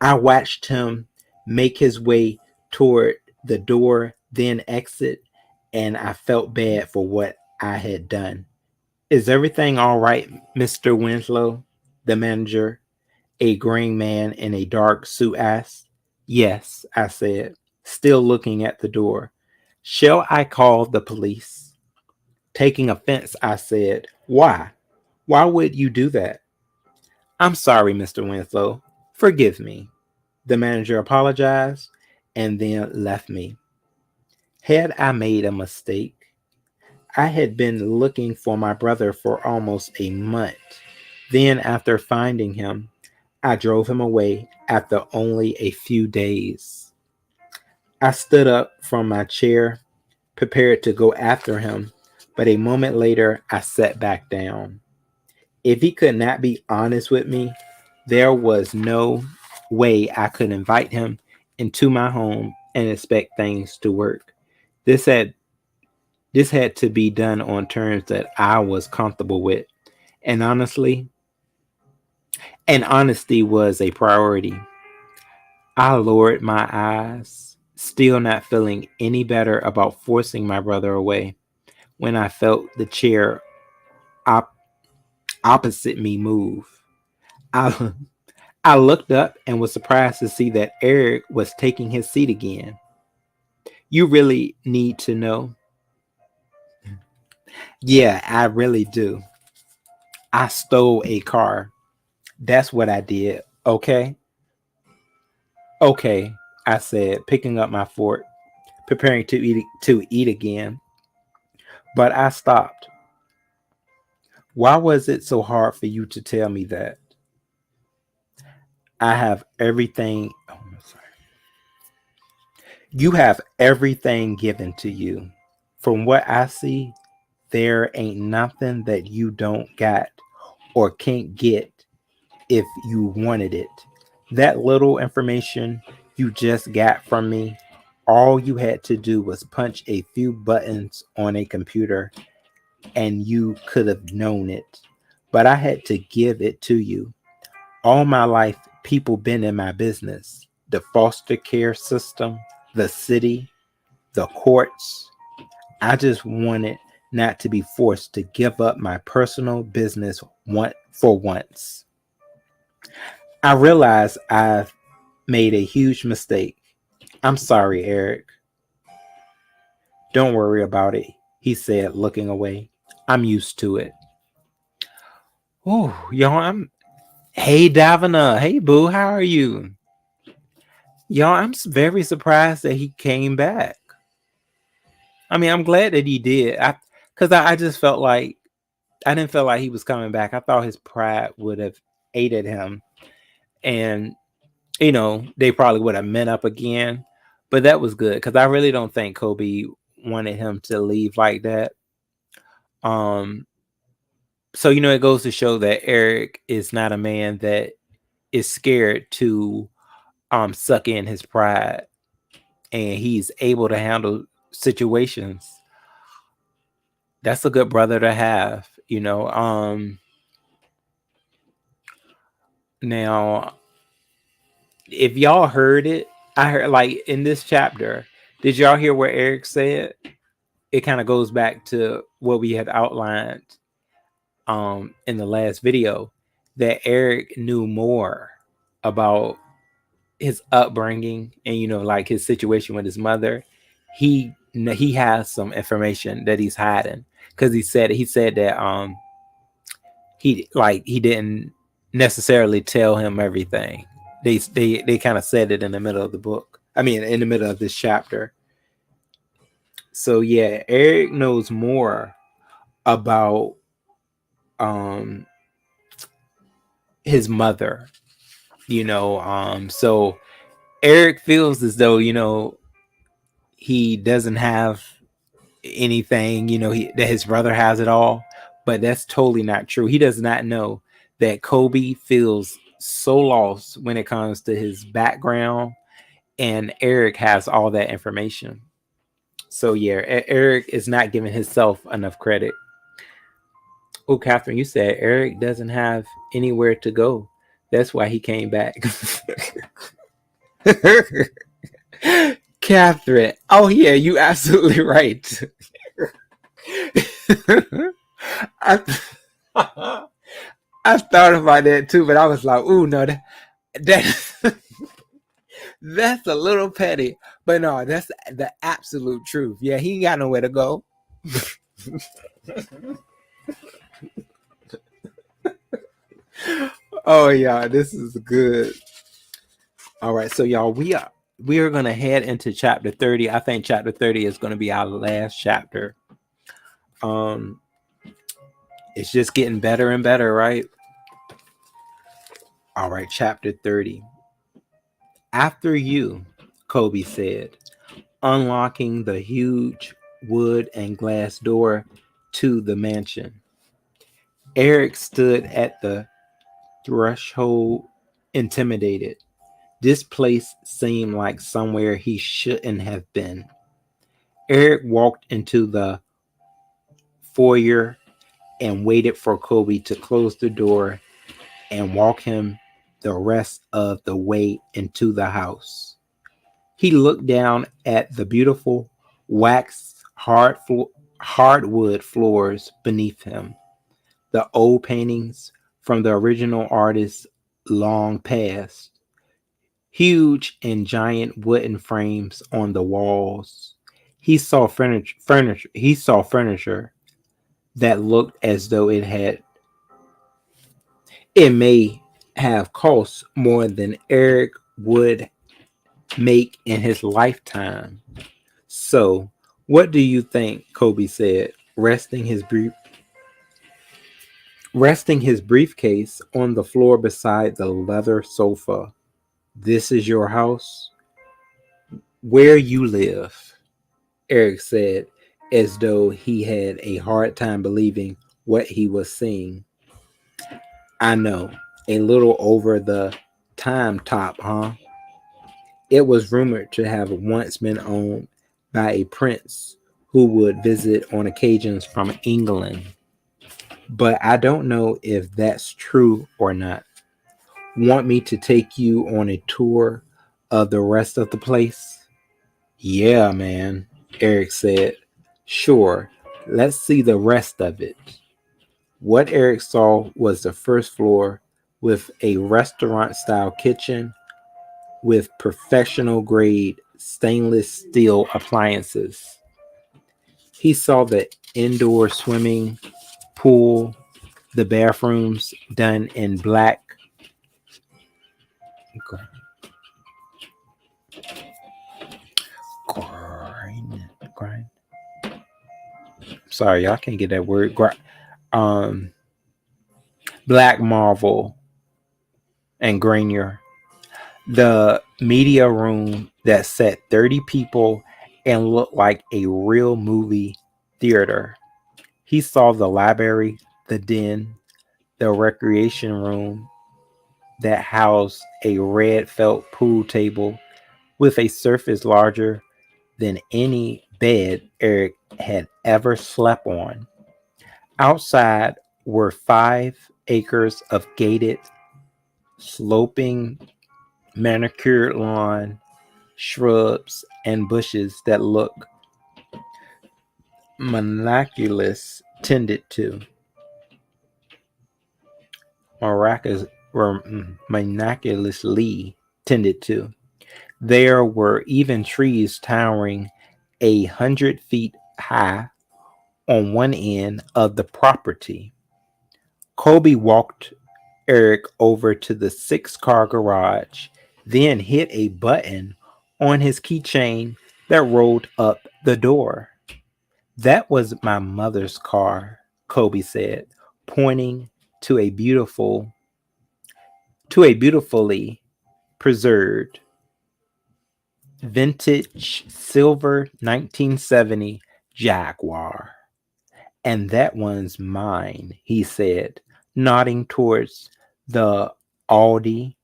Speaker 2: I watched him make his way toward the door, then exit, and I felt bad for what I had done. Is everything all right, Mr. Winslow? The manager, a graying man in a dark suit, asked. Yes, I said, still looking at the door. Shall I call the police? Taking offense, I said, Why? Why would you do that? I'm sorry, Mr. Winslow. Forgive me. The manager apologized and then left me. Had I made a mistake? I had been looking for my brother for almost a month. Then, after finding him, I drove him away after only a few days. I stood up from my chair, prepared to go after him, but a moment later I sat back down. If he could not be honest with me, there was no way I could invite him into my home and expect things to work. This had this had to be done on terms that I was comfortable with. And honestly, and honesty was a priority. I lowered my eyes, still not feeling any better about forcing my brother away, when I felt the chair op- opposite me move. I I looked up and was surprised to see that Eric was taking his seat again. You really need to know? Yeah, I really do. I stole a car. That's what I did. Okay? Okay, I said, picking up my fork, preparing to eat again. But I stopped. Why was it so hard for you to tell me that? I have everything. Oh, I'm sorry. You have everything given to you. From what I see, there ain't nothing that you don't got or can't get if you wanted it. That little information you just got from me, all you had to do was punch a few buttons on a computer and you could have known it. But I had to give it to you. All my life, people been in my business. The foster care system, the city, the courts. I just wanted not to be forced to give up my personal business for once. I realize I've made a huge mistake. I'm sorry, Eric. Don't worry about it, he said, looking away. I'm used to it. Oh, y'all, Hey, Davina. Hey, Boo, how are you? Y'all, I'm very surprised that he came back. I mean, I'm glad that he did. Because I just felt like I didn't feel like he was coming back. I thought his pride would have aided him, and they probably would have met up again. But that was good because I really don't think Kobe wanted him to leave like that. Um, so it goes to show that Eric is not a man that is scared to suck in his pride, and he's able to handle situations. That's a good brother to have. Now, if y'all heard it, I heard like in this chapter, did y'all hear what Eric said? It kind of goes back to what we had outlined in the last video, that Eric knew more about his upbringing and like his situation with his mother. He has some information that he's hiding, because he said that he didn't necessarily tell him everything. They kind of said it in the middle of the book. I mean, in the middle of this chapter. So yeah, Eric knows more about um his mother. So Eric feels as though he doesn't have anything, that his brother has it all. But that's totally not true. He does not know that Kobe feels so lost when it comes to his background, and Eric has all that information. So yeah, Eric is not giving himself enough credit. Oh, Catherine, you said Eric doesn't have anywhere to go. That's why he came back. Catherine. Oh yeah, you absolutely right. I, I thought about that too, but I was like, "Ooh, no, that that's a little petty." But no, that's the absolute truth. Yeah, he ain't got nowhere to go. Oh yeah, this is good. All right, so y'all, we are gonna head into chapter 30. I think chapter 30 is gonna be our last chapter. It's just getting better and better, right? All right, chapter 30. After you, Kobe said, unlocking the huge wood and glass door to the mansion. Eric stood at the threshold, intimidated. This place seemed like somewhere he shouldn't have been. Eric walked into the foyer and waited for Kobe to close the door and walk him the rest of the way into the house. He looked down at the beautiful waxed hardwood floors beneath him, the old paintings from the original artist long past, huge and giant wooden frames on the walls. He saw furniture. He saw furniture that looked as though it may have cost more than Eric would make in his lifetime. So, what do you think? Kobe said, resting his briefcase on the floor beside the leather sofa. This is your house? Where you live? Eric said, as though he had a hard time believing what he was seeing. I know, a little over the time top, huh? It was rumored to have once been owned by a prince who would visit on occasions from England. But I don't know if that's true or not. Want me to take you on a tour of the rest of the place? Yeah, man, Eric said. Sure, let's see the rest of it. What Eric saw was the first floor with a restaurant style kitchen with professional grade stainless steel appliances. He saw the indoor swimming pool, the bathrooms done in black. Grind. Sorry, y'all can't get that word. Black marble and grenier. The media room that sat 30 people and looked like a real movie theater. He saw the library, the den, the recreation room that housed a red felt pool table with a surface larger than any bed Eric had ever slept on. Outside were 5 acres of gated, sloping, manicured lawn, shrubs, and bushes that looked miraculous tended to. Miraculously tended to. There were even trees towering 100 feet high on one end of the property. Kobe walked Eric over to the 6-car garage, then hit a button on his keychain that rolled up the door. That was my mother's car, Kobe said, pointing to a beautifully preserved vintage silver 1970 Jaguar. And that one's mine, he said, nodding towards the Audi.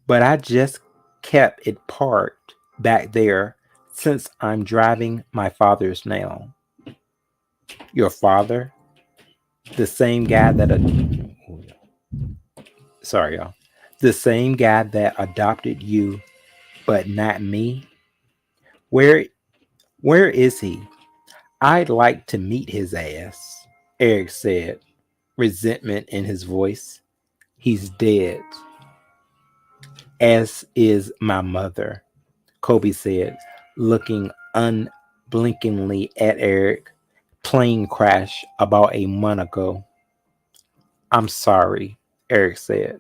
Speaker 2: But I just kept it parked back there since I'm driving my father's now. Your father? The same guy that sorry y'all. The same guy that adopted you, but not me? Where where is he? I'd like to meet his ass, Eric said, resentment in his voice. He's dead, as is my mother, Kobe said, looking unblinkingly at Eric. Plane crash about a month ago. I'm sorry, Eric said.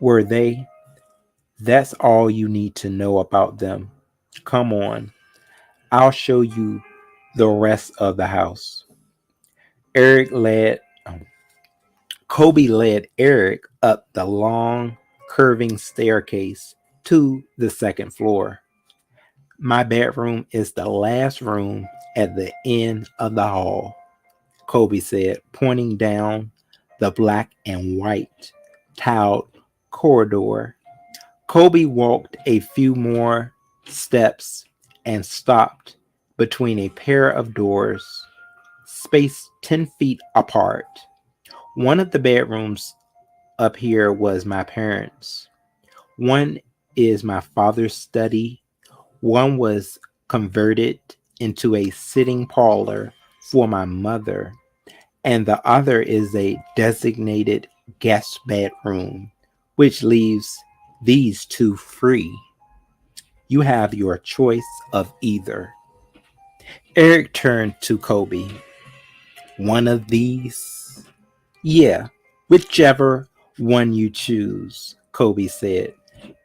Speaker 2: Were they? That's all you need to know about them. Come on, I'll show you the rest of the house. Eric led Kobe led Eric up the long, curving staircase to the second floor. My bedroom is the last room at the end of the hall, Kobe said, pointing down the black and white tiled corridor. Kobe walked a few more steps and stopped between a pair of doors, spaced 10 feet apart. One of the bedrooms up here was my parents'. One is my father's study. One was converted into a sitting parlor for my mother, and the other is a designated guest bedroom, which leaves these two free. You have your choice of either. Eric turned to Kobe. One of these? Yeah, whichever one you choose, Kobe said.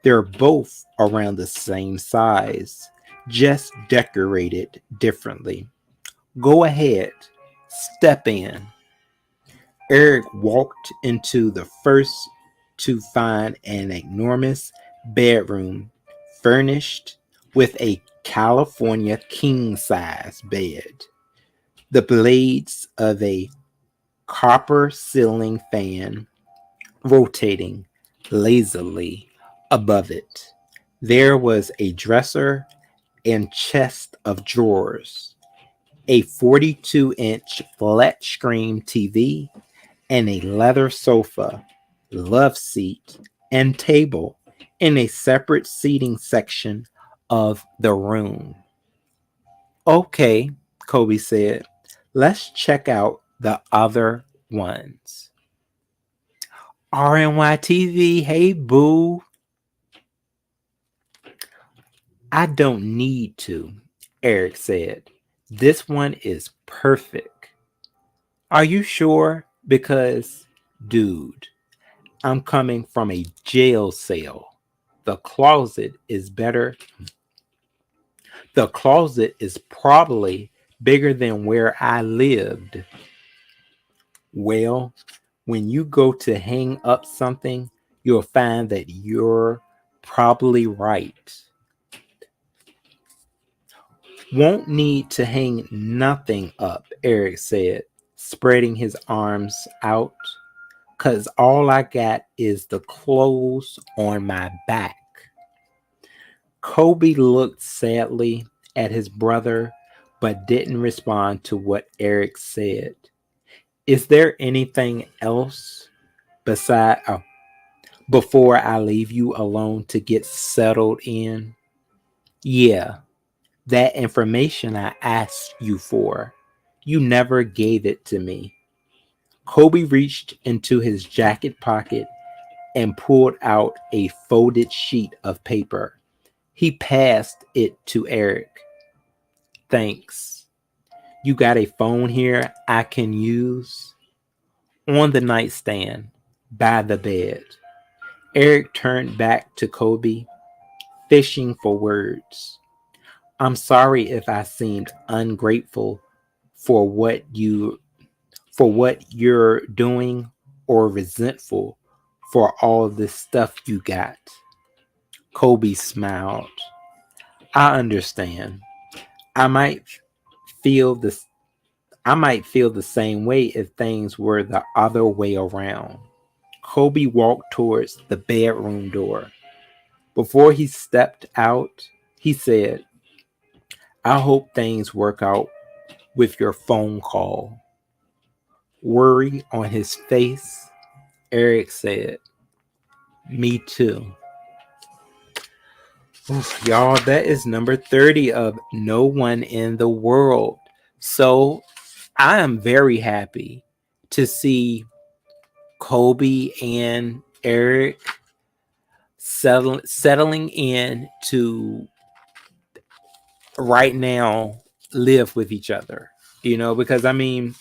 Speaker 2: They're both around the same size, just decorated differently. Go ahead, step in. Eric walked into the first to find an enormous bedroom furnished with a California king size bed. The blades of a copper ceiling fan rotating lazily above it. There was a dresser and chest of drawers, a 42-inch flat screen TV, and a leather sofa, love seat, and table in a separate seating section of the room. Okay, Kobe said, let's check out the other ones. RNY TV, hey boo. I don't need to, Eric said. This one is perfect. Are you sure? Because, dude, I'm coming from a jail cell. The closet is better. The closet is probably bigger than where I lived. Well, when you go to hang up something, you'll find that you're probably right. Won't need to hang nothing up, Eric said, spreading his arms out. 'Cause all I got is the clothes on my back. Kobe looked sadly at his brother, but didn't respond to what Eric said. Is there anything else before I leave you alone to get settled in? Yeah, that information I asked you for. You never gave it to me. Kobe reached into his jacket pocket and pulled out a folded sheet of paper. He passed it to Eric. Thanks. You got a phone here I can use? On the nightstand, by the bed. Eric turned back to Kobe, fishing for words. I'm sorry if I seemed ungrateful for what you're doing or resentful for all the stuff you got. Kobe smiled. I understand. I might feel this I might feel the same way if things were the other way around. Kobe walked towards the bedroom door. Before he stepped out, he said, I hope things work out with your phone call. Worry on his face, Eric said, me too. Oof, y'all, that is number 30 of No One in the World. So I am very happy to see Kobe and Eric settling in to right now live with each other. Because I mean,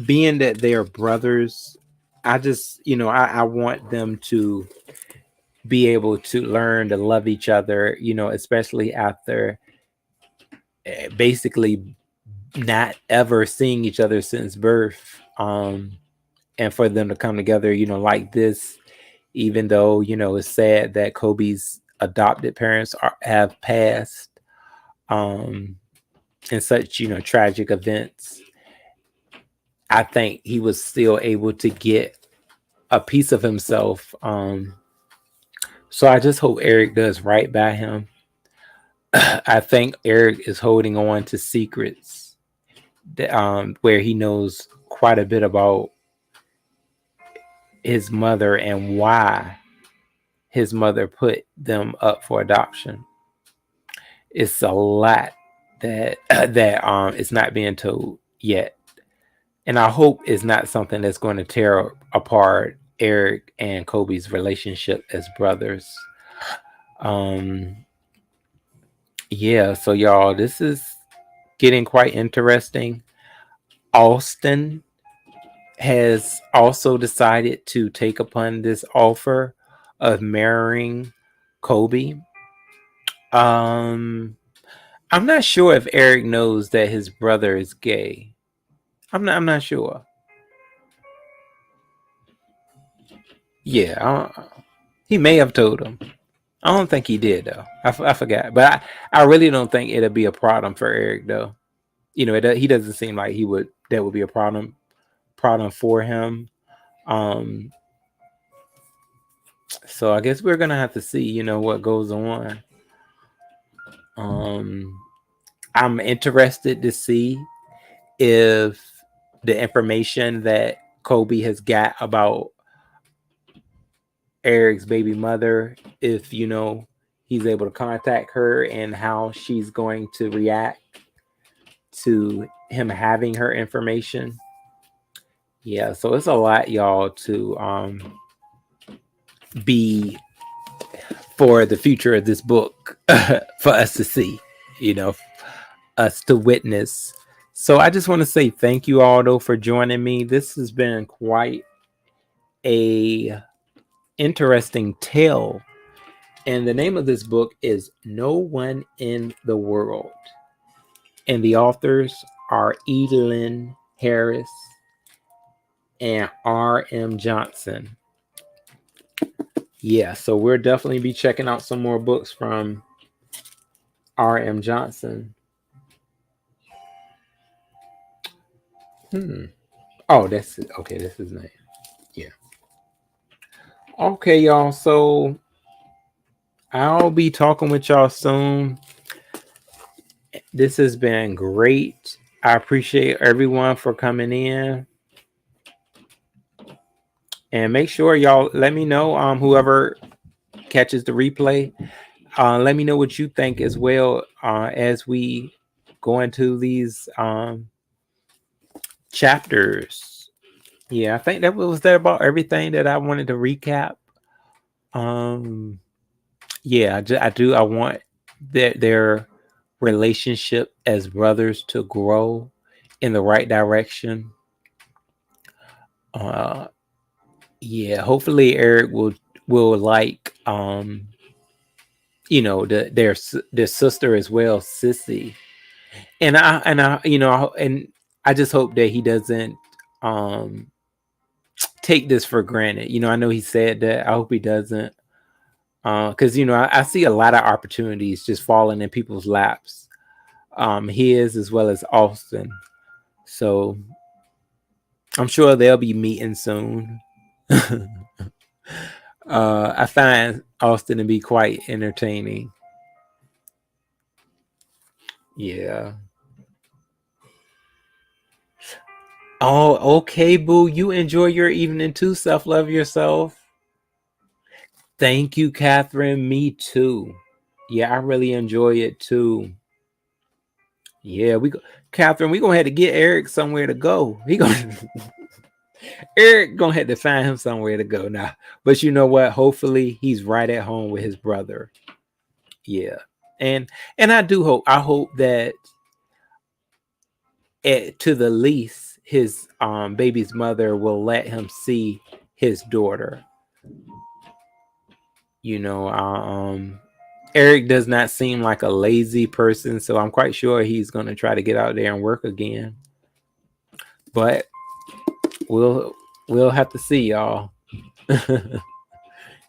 Speaker 2: being that they are brothers, I just, I want them to be able to learn to love each other, especially after basically not ever seeing each other since birth. And for them to come together, like this, even though, it's sad that Kobe's adopted parents have passed in such, tragic events. I think he was still able to get a piece of himself. So I just hope Eric does right by him. I think Eric is holding on to secrets that, where he knows quite a bit about his mother and why his mother put them up for adoption. It's a lot that that is not being told yet, and I hope it's not something that's going to tear apart Eric and Kobe's relationship as brothers. Um, yeah, so y'all, this is getting quite interesting. Austin has also decided to take upon this offer of marrying Kobe. I'm not sure if Eric knows that his brother is gay. I'm not sure. Yeah, he may have told him. I don't think he did though. I forgot, but I really don't think it'll be a problem for Eric though. He doesn't seem like he would. That would be a problem for him. Um, so I guess we're gonna have to see, what goes on. I'm interested to see if the information that Kobe has got about Eric's baby mother, if he's able to contact her and how she's going to react to him having her information. Yeah, so it's a lot, y'all, to be for the future of this book for us to see, us to witness. So I just want to say thank you all though for joining me. This has been quite a interesting tale. And the name of this book is No One in the World. And the authors are Edelyn Harris and R.M. Johnson. Yeah, so we'll definitely be checking out some more books from R.M. Johnson. Oh, that's it. Okay, that's his name. Yeah. Okay, y'all. So I'll be talking with y'all soon. This has been great. I appreciate everyone for coming in. And make sure y'all let me know, whoever catches the replay, let me know what you think as well, as we go into these chapters. Yeah, I think that was that about everything that I wanted to recap. Yeah, I do. I want their relationship as brothers to grow in the right direction. Yeah, hopefully Eric will like their sister as well, Sissy. And I just hope that he doesn't take this for granted. I know he said that. I hope he doesn't. Because I see a lot of opportunities just falling in people's laps, his as well as Austin. So I'm sure they'll be meeting soon. I find Austin to be quite entertaining. Yeah. Oh, okay, boo. You enjoy your evening too. Self-love yourself. Thank you, Catherine. Me too. Yeah, I really enjoy it too. Yeah, Catherine, we gonna have to get Eric somewhere to go. Eric gonna have to find him somewhere to go now. But you know what? Hopefully he's right at home with his brother. Yeah. And I hope that to the least his baby's mother will let him see his daughter. Eric does not seem like a lazy person, so I'm quite sure he's going to try to get out there and work again. But we'll have to see, y'all.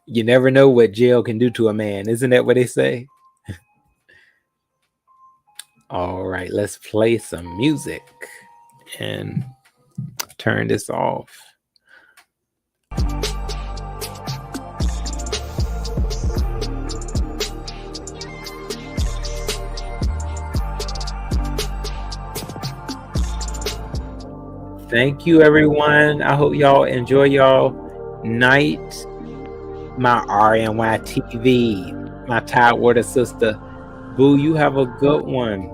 Speaker 2: You never know what jail can do to a man. Isn't that what they say? All right, let's play some music and turn this off. Thank you, everyone. I hope y'all enjoy y'all night. My RNY TV, my Tidewater sister. Boo, you have a good one.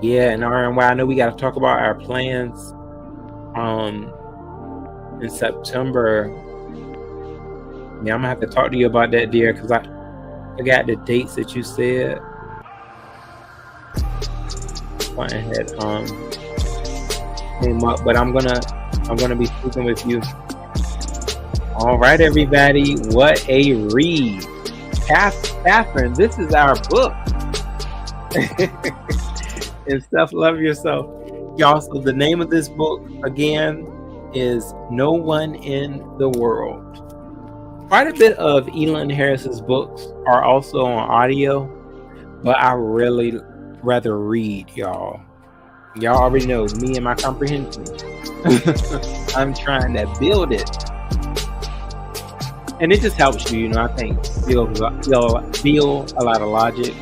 Speaker 2: Yeah, and RNY, I know we got to talk about our plans in September. Yeah, I'm going to have to talk to you about that, dear, because I forgot the dates that you said. Went ahead came up, but I'm gonna be speaking with you. All right, everybody, what a read. Catherine, this is our book. And Self-Love Yourself, y'all. So the name of this book again is No One in the World. Quite a bit of Elin Harris's books are also on audio, but I really rather read, y'all. Y'all already know me and my comprehension. I'm trying to build it, and it just helps you, I think, feel a lot of logic.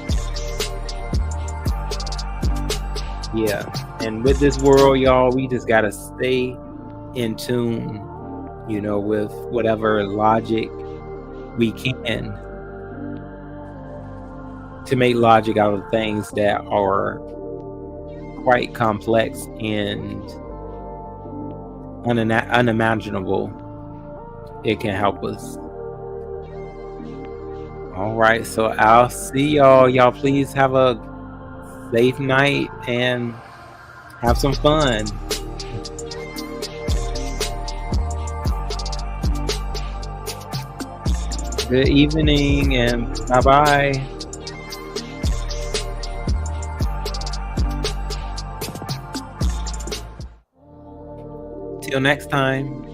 Speaker 2: Yeah, and with this world, y'all, we just gotta stay in tune, with whatever logic we can to make logic out of things that are quite complex and unimaginable. It can help us. All right, so I'll see y'all. Y'all please have a safe night and have some fun. Good evening and bye-bye. Till next time.